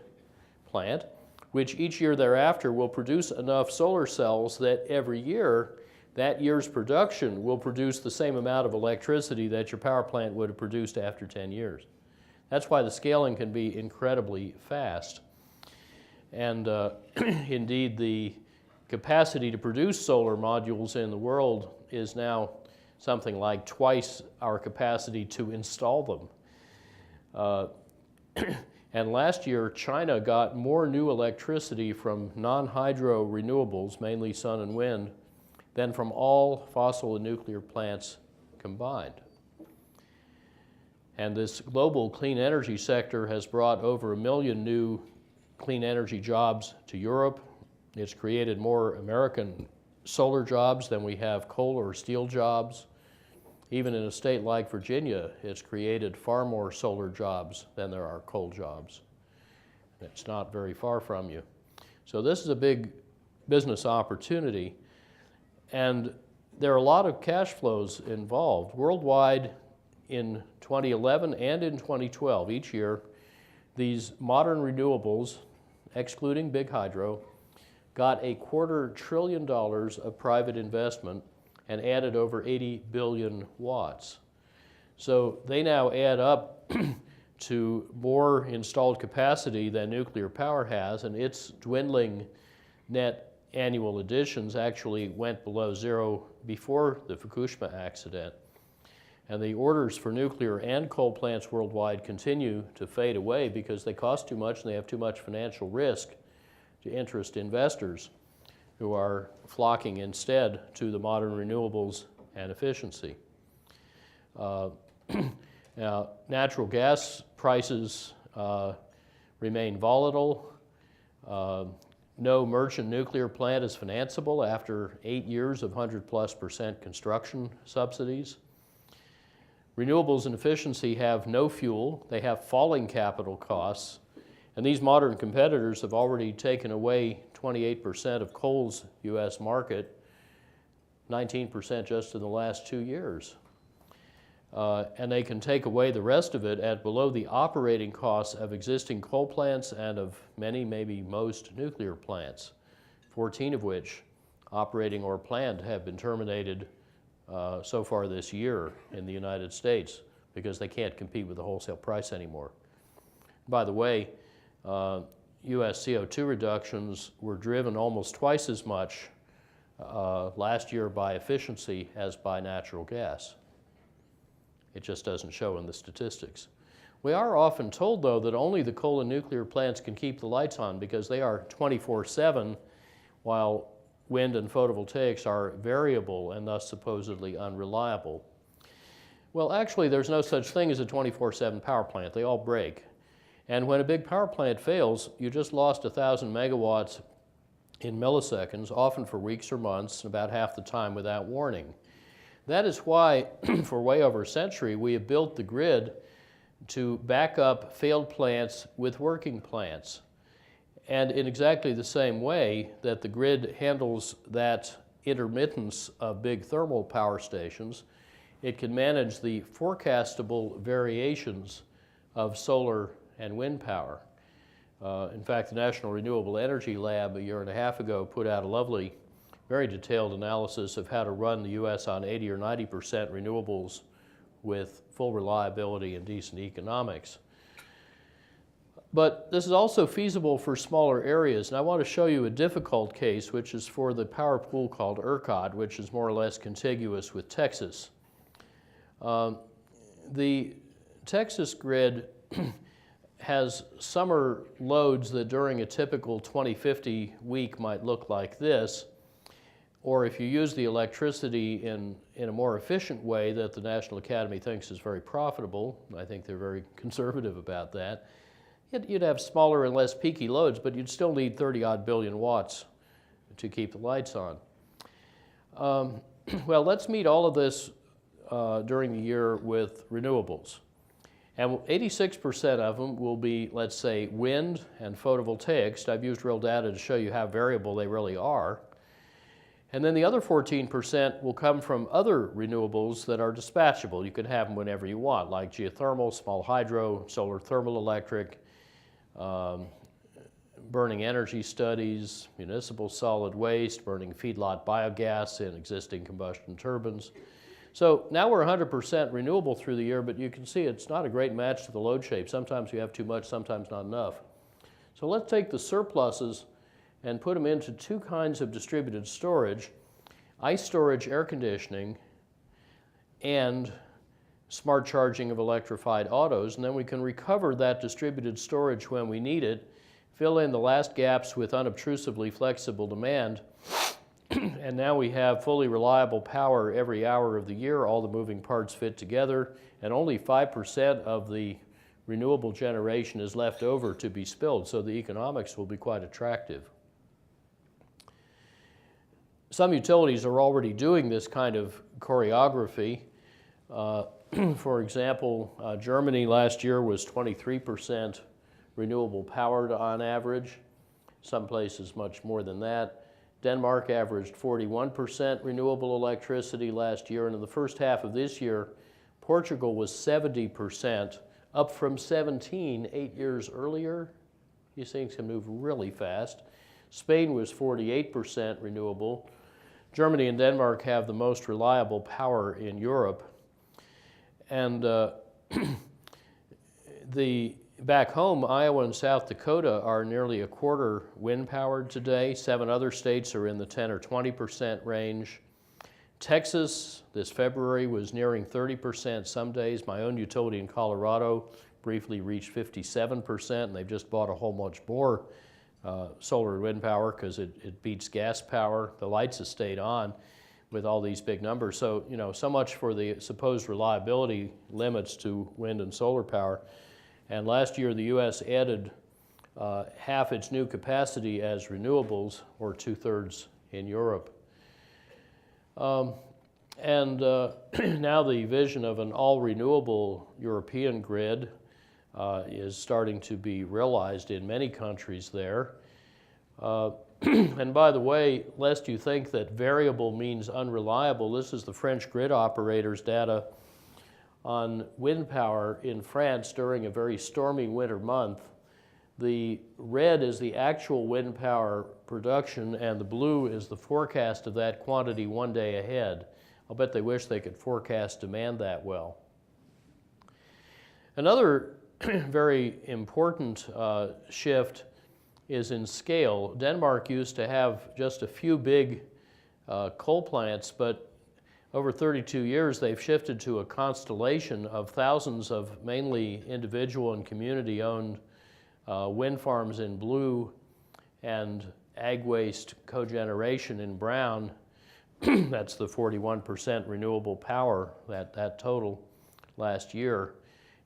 [SPEAKER 4] plant, which each year thereafter will produce enough solar cells that every year, that year's production will produce the same amount of electricity that your power plant would have produced after 10 years. That's why the scaling can be incredibly fast. And indeed, the capacity to produce solar modules in the world is now something like twice our capacity to install them. And last year, China got more new electricity from non-hydro renewables, mainly sun and wind, than from all fossil and nuclear plants combined. And this global clean energy sector has brought over 1 million new clean energy jobs to Europe. It's created more American solar jobs than we have coal or steel jobs. Even in a state like Virginia, it's created far more solar jobs than there are coal jobs. It's not very far from you. So this is a big business opportunity, and there are a lot of cash flows involved. Worldwide, in 2011 and in 2012, each year, these modern renewables, excluding big hydro, got $250 billion of private investment and added over 80 billion watts. So they now add up to more installed capacity than nuclear power has, and its dwindling net annual additions actually went below zero before the Fukushima accident. And the orders for nuclear and coal plants worldwide continue to fade away because they cost too much and they have too much financial risk to interest investors, who are flocking instead to the modern renewables and efficiency. Now, natural gas prices remain volatile. No merchant nuclear plant is financeable after 8 years of 100+% construction subsidies. Renewables and efficiency have no fuel. They have falling capital costs. And these modern competitors have already taken away 28% of coal's U.S. market, 19% just in the last 2 years. And they can take away the rest of it at below the operating costs of existing coal plants and of many, maybe most nuclear plants, 14 of which, operating or planned, have been terminated so far this year in the United States because they can't compete with the wholesale price anymore. By the way, U.S. CO2 reductions were driven almost twice as much last year by efficiency as by natural gas. It just doesn't show in the statistics. We are often told, though, that only the coal and nuclear plants can keep the lights on because they are 24/7, while wind and photovoltaics are variable and thus supposedly unreliable. Well, actually, there's no such thing as a 24/7 power plant. They all break. And when a big power plant fails, you just lost 1,000 megawatts in milliseconds, often for weeks or months, about half the time without warning. That is why, for way over a century, we have built the grid to back up failed plants with working plants. And in exactly the same way that the grid handles that intermittence of big thermal power stations, it can manage the forecastable variations of solar and wind power. In fact, the National Renewable Energy Lab a year and a half ago put out a lovely, very detailed analysis of how to run the U.S. on 80 or 90% renewables with full reliability and decent economics. But this is also feasible for smaller areas, and I want to show you a difficult case, which is for the power pool called ERCOT, which is more or less contiguous with Texas. The Texas grid has summer loads that during a typical 2050 week might look like this, or if you use the electricity in a more efficient way that the National Academy thinks is very profitable, I think they're very conservative about that, you'd have smaller and less peaky loads, but you'd still need 30-odd billion watts to keep the lights on. Well, let's meet all of this during the year with renewables. And 86% of them will be, let's say, wind and photovoltaics. I've used real data to show you how variable they really are. And then the other 14% will come from other renewables that are dispatchable. You can have them whenever you want, like geothermal, small hydro, solar thermal electric, burning energy studies, municipal solid waste, burning feedlot biogas in existing combustion turbines. So now we're 100% renewable through the year, but you can see it's not a great match to the load shape. Sometimes you have too much, sometimes not enough. So let's take the surpluses and put them into two kinds of distributed storage: ice storage, air conditioning, and smart charging of electrified autos. And then we can recover that distributed storage when we need it, fill in the last gaps with unobtrusively flexible demand, and now we have fully reliable power every hour of the year. All the moving parts fit together, and only 5% of the renewable generation is left over to be spilled, so the economics will be quite attractive. Some utilities are already doing this kind of choreography. For example, Germany last year was 23% renewable powered on average. Some places much more than that. Denmark averaged 41% renewable electricity last year, and in the first half of this year, Portugal was 70%, up from 17 8 years earlier. These things can move really fast. Spain was 48% renewable. Germany and Denmark have the most reliable power in Europe. And back home, Iowa and South Dakota are nearly a quarter wind powered today. 7 other states are in the 10 or 20% range. Texas this February was nearing 30% some days. My own utility in Colorado briefly reached 57%, and they've just bought a whole bunch more solar and wind power because it beats gas power. The lights have stayed on with all these big numbers. So, so much for the supposed reliability limits to wind and solar power. And last year, the U.S. added half its new capacity as renewables, or 2/3 in Europe. Now the vision of an all-renewable European grid is starting to be realized in many countries there. And by the way, lest you think that variable means unreliable, this is the French grid operators' data on wind power in France during a very stormy winter month. The red is the actual wind power production, and the blue is the forecast of that quantity one day ahead. I'll bet they wish they could forecast demand that well. Another very important shift is in scale. Denmark used to have just a few big coal plants, but over 32 years they've shifted to a constellation of thousands of mainly individual and community-owned wind farms in blue and ag waste cogeneration in brown. That's the 41% renewable power, that total last year.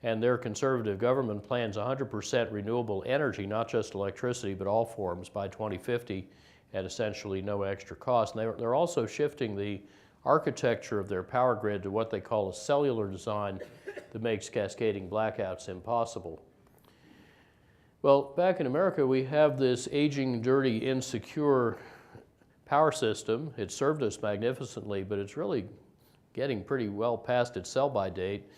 [SPEAKER 4] And their conservative government plans 100% renewable energy, not just electricity, but all forms by 2050 at essentially no extra cost. And they're also shifting the architecture of their power grid to what they call a cellular design that makes cascading blackouts impossible. Well, back in America, we have this aging, dirty, insecure power system. It served us magnificently, but it's really getting pretty well past its sell-by date.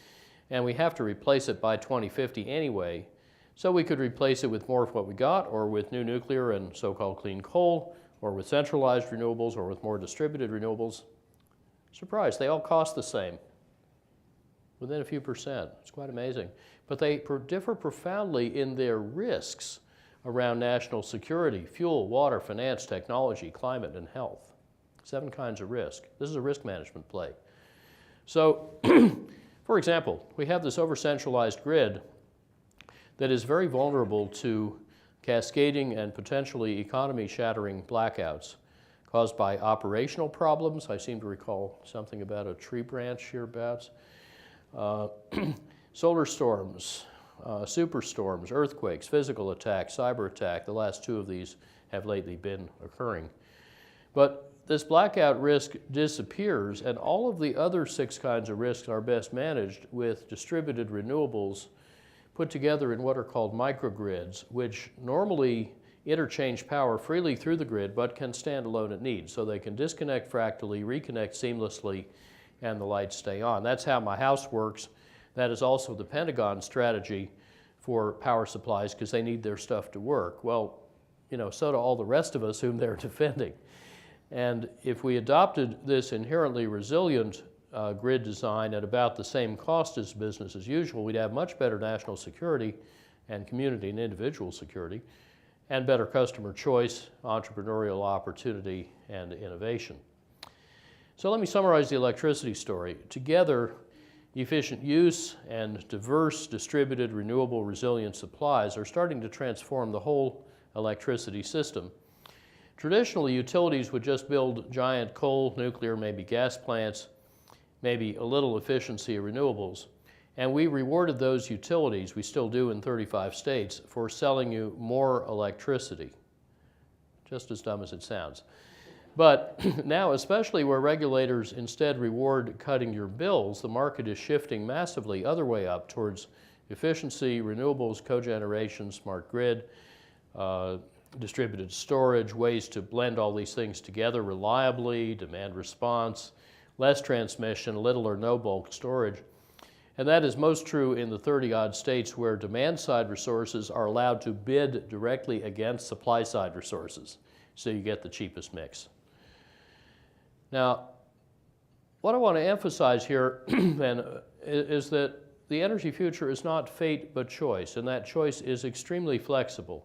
[SPEAKER 4] And we have to replace it by 2050 anyway. So we could replace it with more of what we got, or with new nuclear and so-called clean coal, or with centralized renewables, or with more distributed renewables. Surprise, they all cost the same. within a few percent. It's quite amazing. But they differ profoundly in their risks around national security, fuel, water, finance, technology, climate, and health. 7 kinds of risk. This is a risk management play. So, for example, we have this over-centralized grid that is very vulnerable to cascading and potentially economy-shattering blackouts caused by operational problems. I seem to recall something about a tree branch hereabouts. Solar storms, superstorms, earthquakes, physical attacks, cyber attack. The last 2 of these have lately been occurring. But this blackout risk disappears, and all of the other 6 kinds of risks are best managed with distributed renewables put together in what are called microgrids, which normally interchange power freely through the grid but can stand alone at need. So they can disconnect fractally, reconnect seamlessly, and the lights stay on. That's how my house works. That is also the Pentagon strategy for power supplies because they need their stuff to work. Well, you know, so do all the rest of us whom they're defending. And if we adopted this inherently resilient grid design at about the same cost as business as usual, we'd have much better national security and community and individual security, and better customer choice, entrepreneurial opportunity, and innovation. So let me summarize the electricity story. Together, efficient use and diverse distributed renewable resilient supplies are starting to transform the whole electricity system. Traditionally, utilities would just build giant coal, nuclear, maybe gas plants, maybe a little efficiency of renewables. And we rewarded those utilities, we still do in 35 states, for selling you more electricity. Just as dumb as it sounds. But now, especially where regulators instead reward cutting your bills, the market is shifting massively other way up towards efficiency, renewables, cogeneration, smart grid, distributed storage, ways to blend all these things together reliably, demand response, less transmission, little or no bulk storage. And that is most true in the 30-odd states where demand-side resources are allowed to bid directly against supply-side resources, so you get the cheapest mix. Now, what I want to emphasize here then is that the energy future is not fate but choice, and that choice is extremely flexible.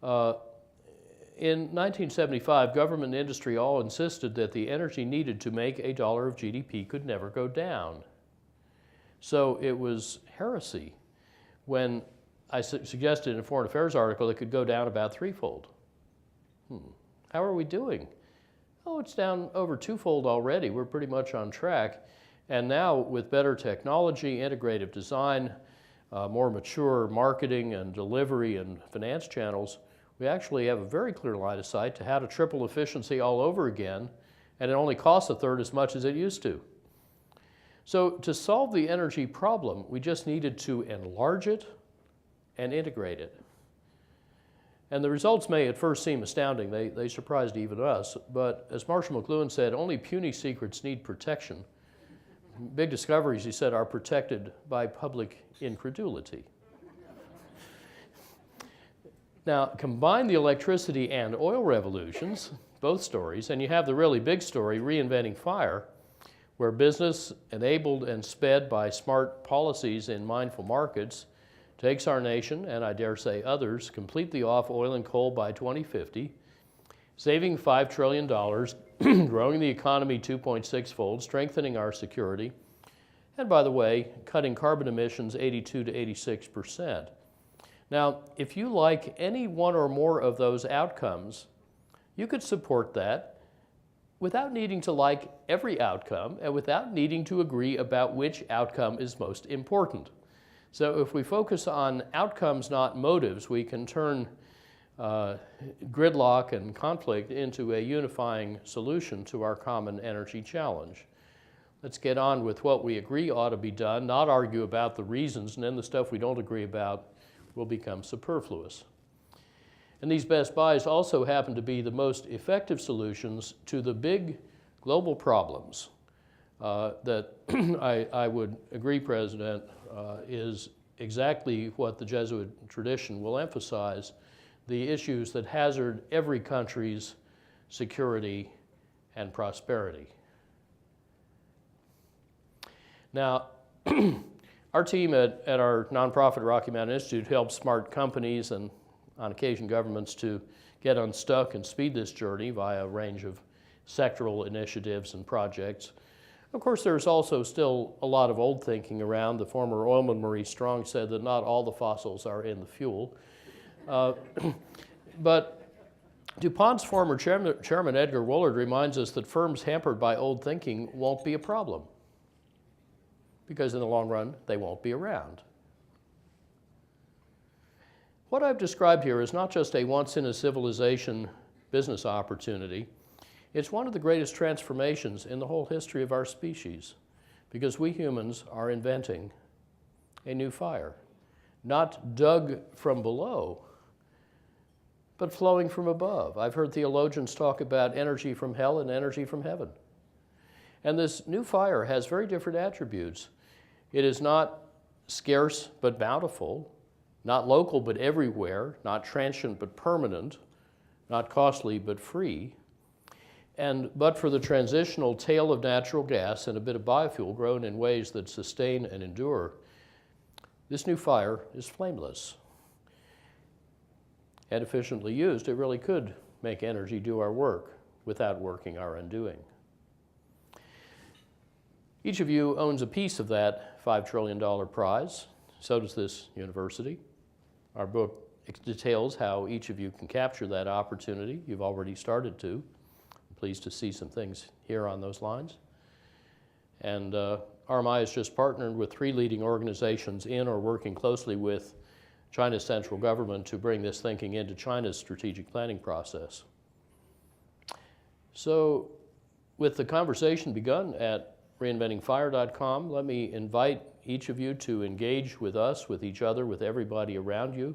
[SPEAKER 4] In 1975, government and industry all insisted that the energy needed to make $1 of GDP could never go down. So it was heresy when I suggested in a foreign affairs article it could go down about 3-fold. How are we doing? Oh, it's down over 2-fold already. We're pretty much on track. And now with better technology, integrative design, more mature marketing and delivery and finance channels, we actually have a very clear line of sight to how to triple efficiency all over again, and it only costs 1/3 as much as it used to. So to solve the energy problem, we just needed to enlarge it and integrate it. And the results may at first seem astounding. They surprised even us. But as Marshall McLuhan said, only puny secrets need protection. Big discoveries, he said, are protected by public incredulity. Now, combine the electricity and oil revolutions, both stories, and you have the really big story, Reinventing Fire, where business, enabled and sped by smart policies in mindful markets, takes our nation, and I dare say others, completely off oil and coal by 2050, saving $5 trillion, growing the economy 2.6-fold, strengthening our security, and by the way, cutting carbon emissions 82 to 86%. Now, if you like any one or more of those outcomes, you could support that without needing to like every outcome and without needing to agree about which outcome is most important. So if we focus on outcomes, not motives, we can turn gridlock and conflict into a unifying solution to our common energy challenge. Let's get on with what we agree ought to be done, not argue about the reasons, and then the stuff we don't agree about will become superfluous. And these best buys also happen to be the most effective solutions to the big global problems that I would agree, President, is exactly what the Jesuit tradition will emphasize, the issues that hazard every country's security and prosperity. Now, Our team at our nonprofit Rocky Mountain Institute helps smart companies and on occasion governments to get unstuck and speed this journey via a range of sectoral initiatives and projects. Of course, there's also still a lot of old thinking around. The former oilman Maurice Strong said that not all the fossils are in the fuel. But DuPont's former chairman Edgar Woolard reminds us that firms hampered by old thinking won't be a problem, because in the long run, they won't be around. What I've described here is not just a once-in-a-civilization business opportunity. It's one of the greatest transformations in the whole history of our species, because we humans are inventing a new fire, not dug from below, but flowing from above. I've heard theologians talk about energy from hell and energy from heaven. And this new fire has very different attributes. It is not scarce but bountiful, not local but everywhere, not transient but permanent, not costly but free. And but for the transitional tail of natural gas and a bit of biofuel grown in ways that sustain and endure, this new fire is flameless. And efficiently used, it really could make energy do our work without working our undoing. Each of you owns a piece of that $5 trillion prize. So does this university. Our book details how each of you can capture that opportunity. You've already started to. I'm pleased to see some things here on those lines. And RMI has just partnered with 3 leading organizations in or working closely with China's central government to bring this thinking into China's strategic planning process. So with the conversation begun at reinventingfire.com, let me invite each of you to engage with us, with each other, with everybody around you,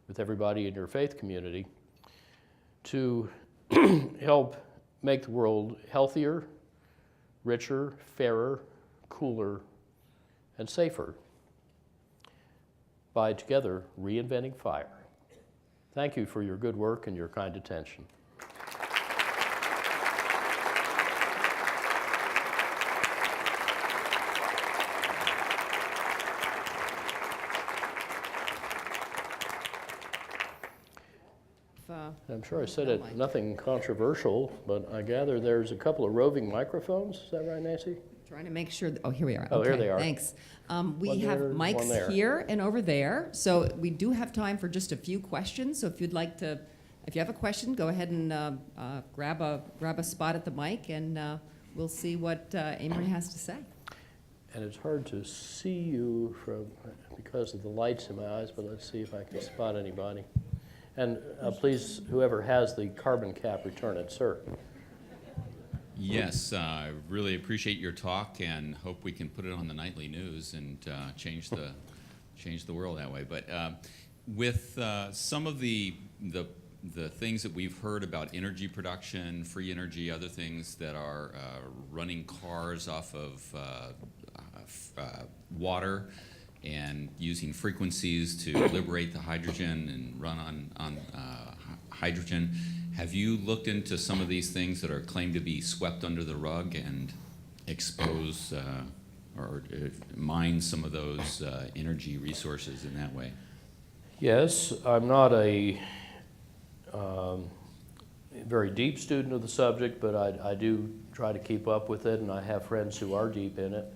[SPEAKER 4] with everybody in your faith community, to help make the world healthier, richer, fairer, cooler, and safer by together reinventing fire. Thank you for your good work and your kind attention. I'm sure I said it, nothing controversial, but I gather there's a couple of roving microphones. Is that right, Nancy?
[SPEAKER 5] Trying to make sure, oh, here we are.
[SPEAKER 4] Oh,
[SPEAKER 5] okay,
[SPEAKER 4] here they are.
[SPEAKER 5] Thanks. We
[SPEAKER 4] One
[SPEAKER 5] have
[SPEAKER 4] there, one
[SPEAKER 5] mics
[SPEAKER 4] there.
[SPEAKER 5] here and over there, so we do have time for just a few questions. So if you'd like to, if you have a question, go ahead and grab a spot at the mic, and we'll see what Amory has to say.
[SPEAKER 4] And it's hard to see you from because of the lights in my eyes, but let's see if I can spot anybody. And please, whoever has the carbon cap, return it, sir.
[SPEAKER 6] Yes, I really appreciate your talk and hope we can put it on the nightly news and change the world that way. But with some of the things that we've heard about energy production, free energy, other things that are running cars off of water and using frequencies to liberate the hydrogen and run on hydrogen. Have you looked into some of these things that are claimed to be swept under the rug and expose or mine some of those energy resources in that way?
[SPEAKER 4] Yes, I'm not a very deep student of the subject, but I do try to keep up with it, and I have friends who are deep in it.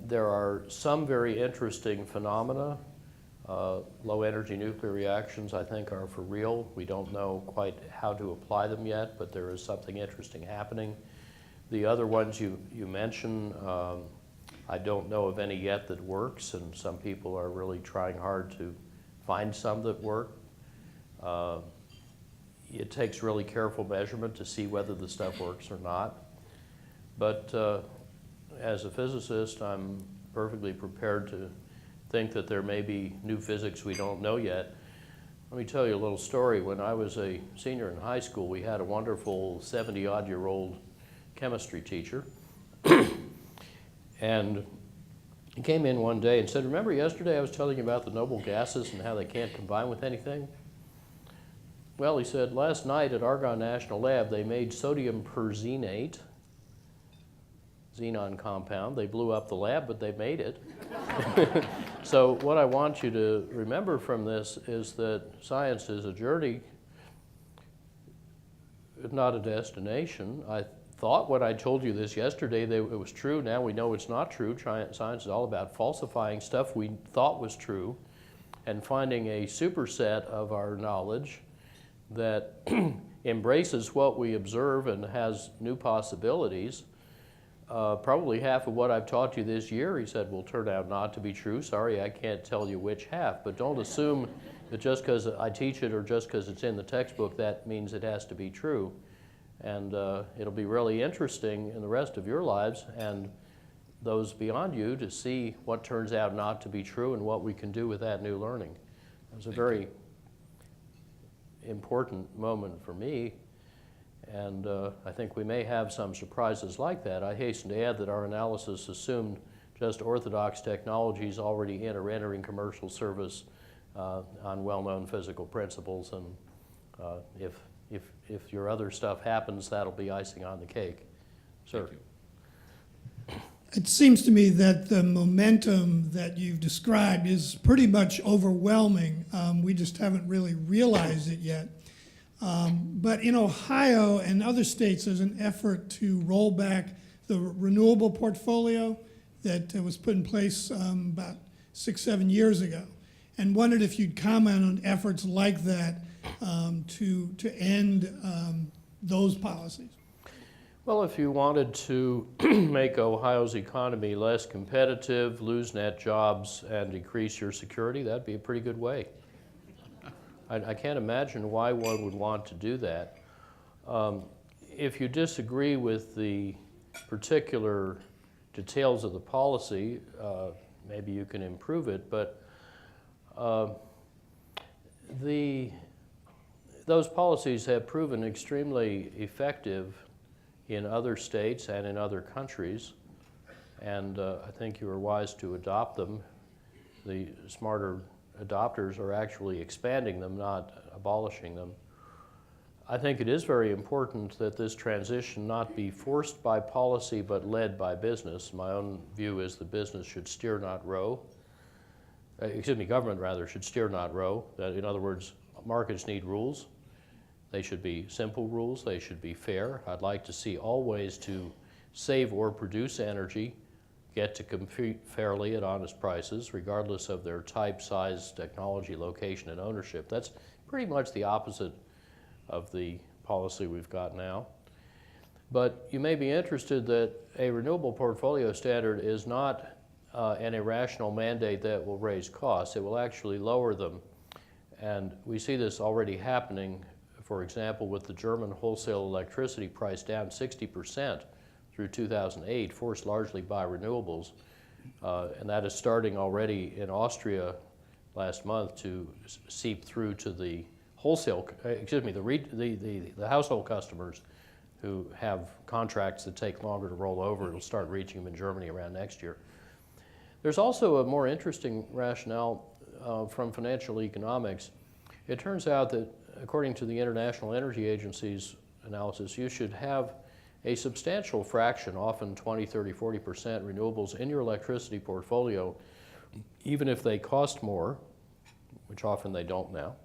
[SPEAKER 4] There are some very interesting phenomena. Low energy nuclear reactions, I think, are for real. We don't know quite how to apply them yet, but there is something interesting happening. The other ones you mentioned, I don't know of any yet that works, and some people are really trying hard to find some that work. It takes really careful measurement to see whether the stuff works or not. But as a physicist, I'm perfectly prepared to think that there may be new physics we don't know yet. Let me tell you a little story. When I was a senior in high school, we had a wonderful 70-odd-year-old chemistry teacher. And he came in one day and said, "Remember yesterday I was telling you about the noble gases and how they can't combine with anything?" Well, he said, "Last night at Argonne National Lab, they made sodium perxenate." xenon compound. They blew up the lab, but they made it. So what I want you to remember from this is that science is a journey, not a destination. I thought when I told you this yesterday that it was true. Now we know it's not true. Science is all about falsifying stuff we thought was true and finding a superset of our knowledge that embraces what we observe and has new possibilities. Probably half of what I've taught you this year, he said, will turn out not to be true. Sorry, I can't tell you which half, but don't assume that just because I teach it or just because it's in the textbook, that means it has to be true. And it'll be really interesting in the rest of your lives and those beyond you to see what turns out not to be true and what we can do with that new learning. It was a very important moment for me, and I think we may have some surprises like that. I hasten to add that our analysis assumed just orthodox technologies already in or entering commercial service on well-known physical principles, and if your other stuff happens, that'll be icing on the cake. Sir.
[SPEAKER 7] It seems to me that the momentum that you've described is pretty much overwhelming. We just haven't really realized it yet. But in Ohio and other states, there's an effort to roll back the renewable portfolio that was put in place about 6-7 years ago. And wondered if you'd comment on efforts like that to end those policies.
[SPEAKER 4] Well, if you wanted to make Ohio's economy less competitive, lose net jobs, and decrease your security, that'd be a pretty good way. I can't imagine why one would want to do that. If you disagree with the particular details of the policy, maybe you can improve it, but those policies have proven extremely effective in other states and in other countries, and I think you are wise to adopt them. The smarter adopters are actually expanding them, not abolishing them. I think it is very important that this transition not be forced by policy but led by business. My own view is the business should steer, not row. Government rather should steer, not row. In other words, markets need rules. They should be simple rules, they should be fair. I'd like to see all ways to save or produce energy get to compete fairly at honest prices, regardless of their type, size, technology, location, and ownership. That's pretty much the opposite of the policy we've got now. But you may be interested that a renewable portfolio standard is not an irrational mandate that will raise costs. It will actually lower them. And we see this already happening, for example, with the German wholesale electricity price down 60% through 2008, forced largely by renewables. And that is starting already in Austria last month to seep through to the wholesale, the household customers who have contracts that take longer to roll over. It'll start reaching them in Germany around next year. There's also a more interesting rationale from financial economics. It turns out that according to the International Energy Agency's analysis, you should have a substantial fraction, often 20, 30, 40% renewables in your electricity portfolio, even if they cost more, which often they don't now,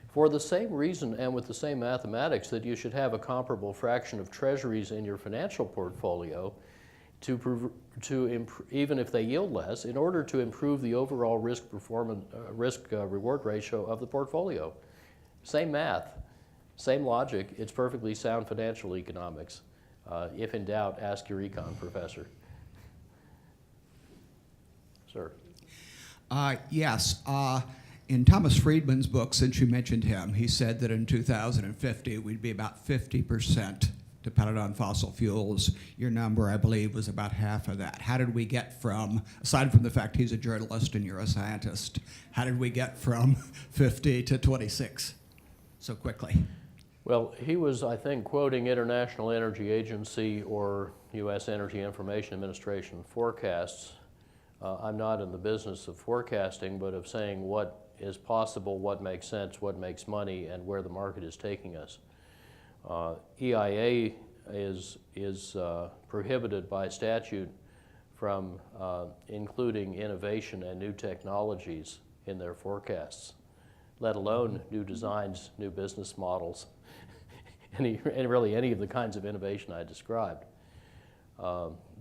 [SPEAKER 4] for the same reason and with the same mathematics that you should have a comparable fraction of treasuries in your financial portfolio even if they yield less, in order to improve the overall risk-reward ratio of the portfolio. Same math, same logic, it's perfectly sound financial economics. If in doubt, ask your econ professor. Sir.
[SPEAKER 8] Yes. In Thomas Friedman's book, since you mentioned him, he said that in 2050 we'd be about 50% dependent on fossil fuels. Your number, I believe, was about half of that. How did we get from, aside from the fact he's a journalist and you're a scientist, how did we get from 50 to 26 so quickly?
[SPEAKER 4] Well, he was, I think, quoting International Energy Agency or U.S. Energy Information Administration forecasts. I'm not in the business of forecasting, but of saying what is possible, what makes sense, what makes money, and where the market is taking us. EIA is prohibited by statute from including innovation and new technologies in their forecasts, let alone new designs, new business models, and really any of the kinds of innovation I described.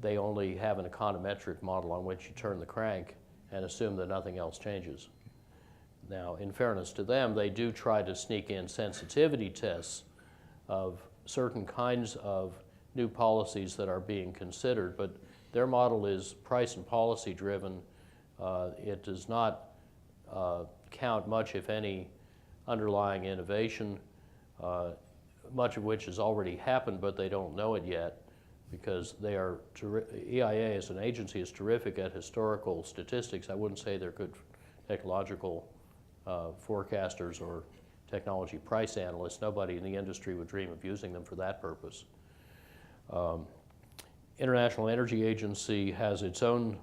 [SPEAKER 4] They only have an econometric model on which you turn the crank and assume that nothing else changes. Now, in fairness to them, they do try to sneak in sensitivity tests of certain kinds of new policies that are being considered, but their model is price and policy driven. It does not count much, if any, underlying innovation, much of which has already happened, but they don't know it yet because they are, EIA as an agency is terrific at historical statistics. I wouldn't say they're good technological forecasters or technology price analysts. Nobody in the industry would dream of using them for that purpose. International Energy Agency has its own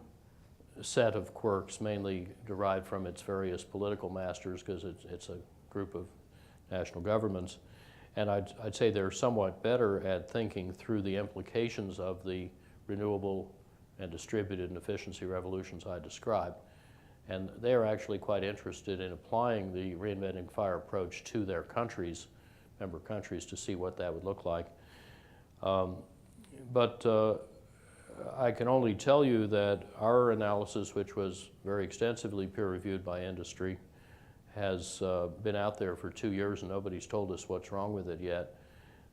[SPEAKER 4] set of quirks, mainly derived from its various political masters, because it's a group of national governments. And I'd say they're somewhat better at thinking through the implications of the renewable and distributed and efficiency revolutions I described. And they are actually quite interested in applying the Reinventing Fire approach to their countries, member countries, to see what that would look like. But I can only tell you that our analysis, which was very extensively peer-reviewed by industry, has been out there for 2 years and nobody's told us what's wrong with it yet.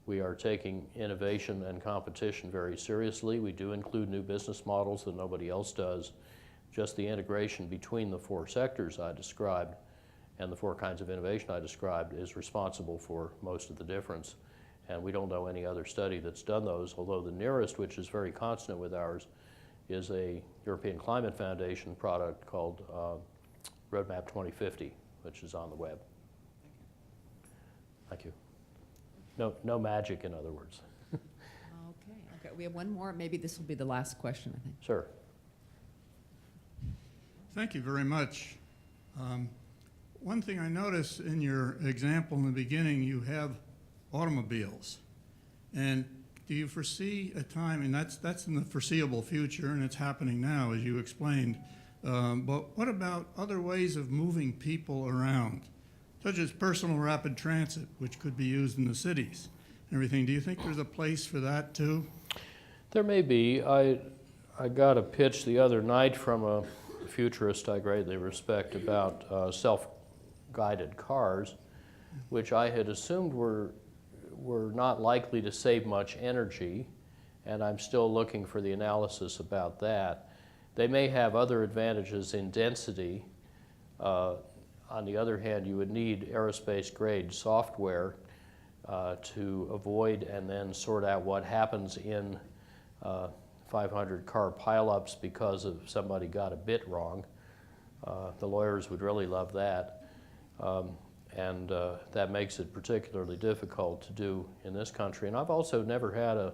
[SPEAKER 4] We are taking innovation and competition very seriously. We do include new business models that nobody else does. Just the integration between the 4 sectors I described and the 4 kinds of innovation I described is responsible for most of the difference. And we don't know any other study that's done those, although the nearest, which is very consonant with ours, is a European Climate Foundation product called Roadmap 2050, which is on the web. Thank you. No magic, in other words.
[SPEAKER 5] Okay, we have one more. Maybe this will be the last question, I think.
[SPEAKER 4] Sure.
[SPEAKER 9] Thank you very much. One thing I noticed in your example in the beginning, you have automobiles. And do you foresee a time, and that's in the foreseeable future, and it's happening now, as you explained, but what about other ways of moving people around, such as personal rapid transit, which could be used in the cities and everything? Do you think there's a place for that too?
[SPEAKER 4] There may be. I got a pitch the other night from a futurist I greatly respect about self-guided cars, which I had assumed were not likely to save much energy, and I'm still looking for the analysis about that. They may have other advantages in density. On the other hand, you would need aerospace-grade software to avoid and then sort out what happens in 500-car pileups because of somebody got a bit wrong. The lawyers would really love that. And that makes it particularly difficult to do in this country. And I've also never had a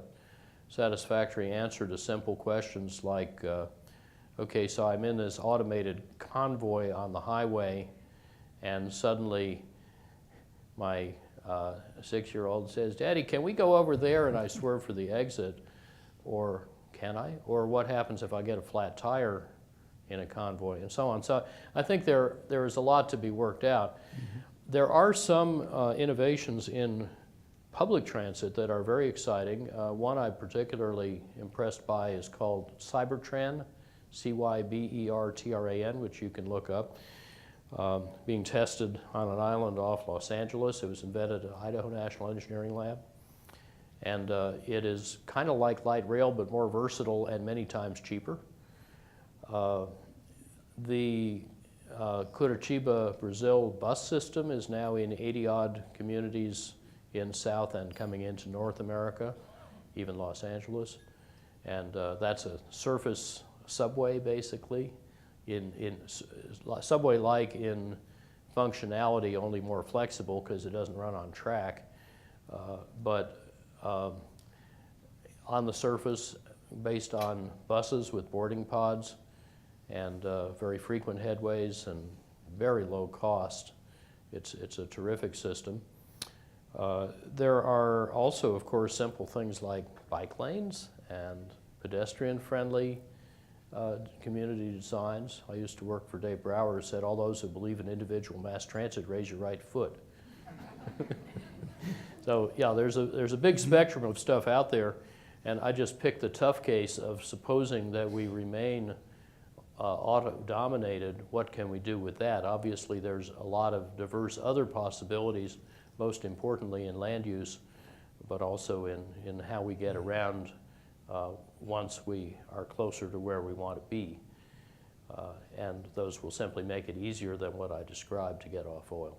[SPEAKER 4] satisfactory answer to simple questions like, okay, so I'm in this automated convoy on the highway, and suddenly my 6-year-old says, "Daddy, can we go over there?" And I swerve for the exit. Or can I? Or what happens if I get a flat tire in a convoy, and so on. So I think there is a lot to be worked out. Mm-hmm. There are some innovations in public transit that are very exciting. One I'm particularly impressed by is called Cybertran, Cybertran, which you can look up. Being tested on an island off Los Angeles. It was invented at Idaho National Engineering Lab. And it is kind of like light rail, but more versatile and many times cheaper. The Curitiba, Brazil bus system is now in 80-odd communities in South and coming into North America, even Los Angeles. And that's a surface subway, basically, subway-like in functionality, only more flexible because it doesn't run on track. But on the surface, based on buses with boarding pods, and very frequent headways and very low cost. It's a terrific system. There are also, of course, simple things like bike lanes and pedestrian-friendly community designs. I used to work for Dave Brower, who said, all those who believe in individual mass transit, raise your right foot. So yeah, there's a big spectrum of stuff out there, and I just picked the tough case of supposing that we remain auto-dominated. What can we do with that? Obviously, there's a lot of diverse other possibilities, most importantly in land use, but also in how we get around once we are closer to where we want to be. And those will simply make it easier than what I described to get off oil.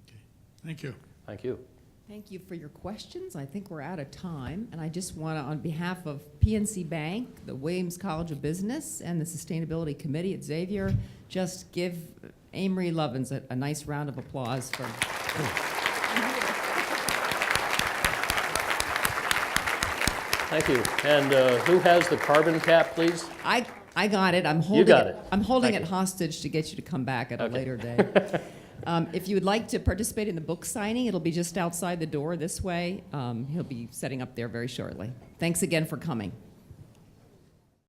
[SPEAKER 9] Okay. Thank you.
[SPEAKER 4] Thank you.
[SPEAKER 5] Thank you for your questions. I think we're out of time, and I just want to, on behalf of PNC Bank, the Williams College of Business, and the Sustainability Committee at Xavier, just give Amory Lovins a nice round of applause for.
[SPEAKER 4] Thank you. And who has the carbon cap, please?
[SPEAKER 5] I got it. I'm holding
[SPEAKER 4] got it.
[SPEAKER 5] I'm holding
[SPEAKER 4] Thank
[SPEAKER 5] it
[SPEAKER 4] you.
[SPEAKER 5] hostage to get you to come back at a
[SPEAKER 4] Okay.
[SPEAKER 5] later day. If you would like to participate in the book signing, it'll be just outside the door this way. He'll be setting up there very shortly. Thanks again for coming.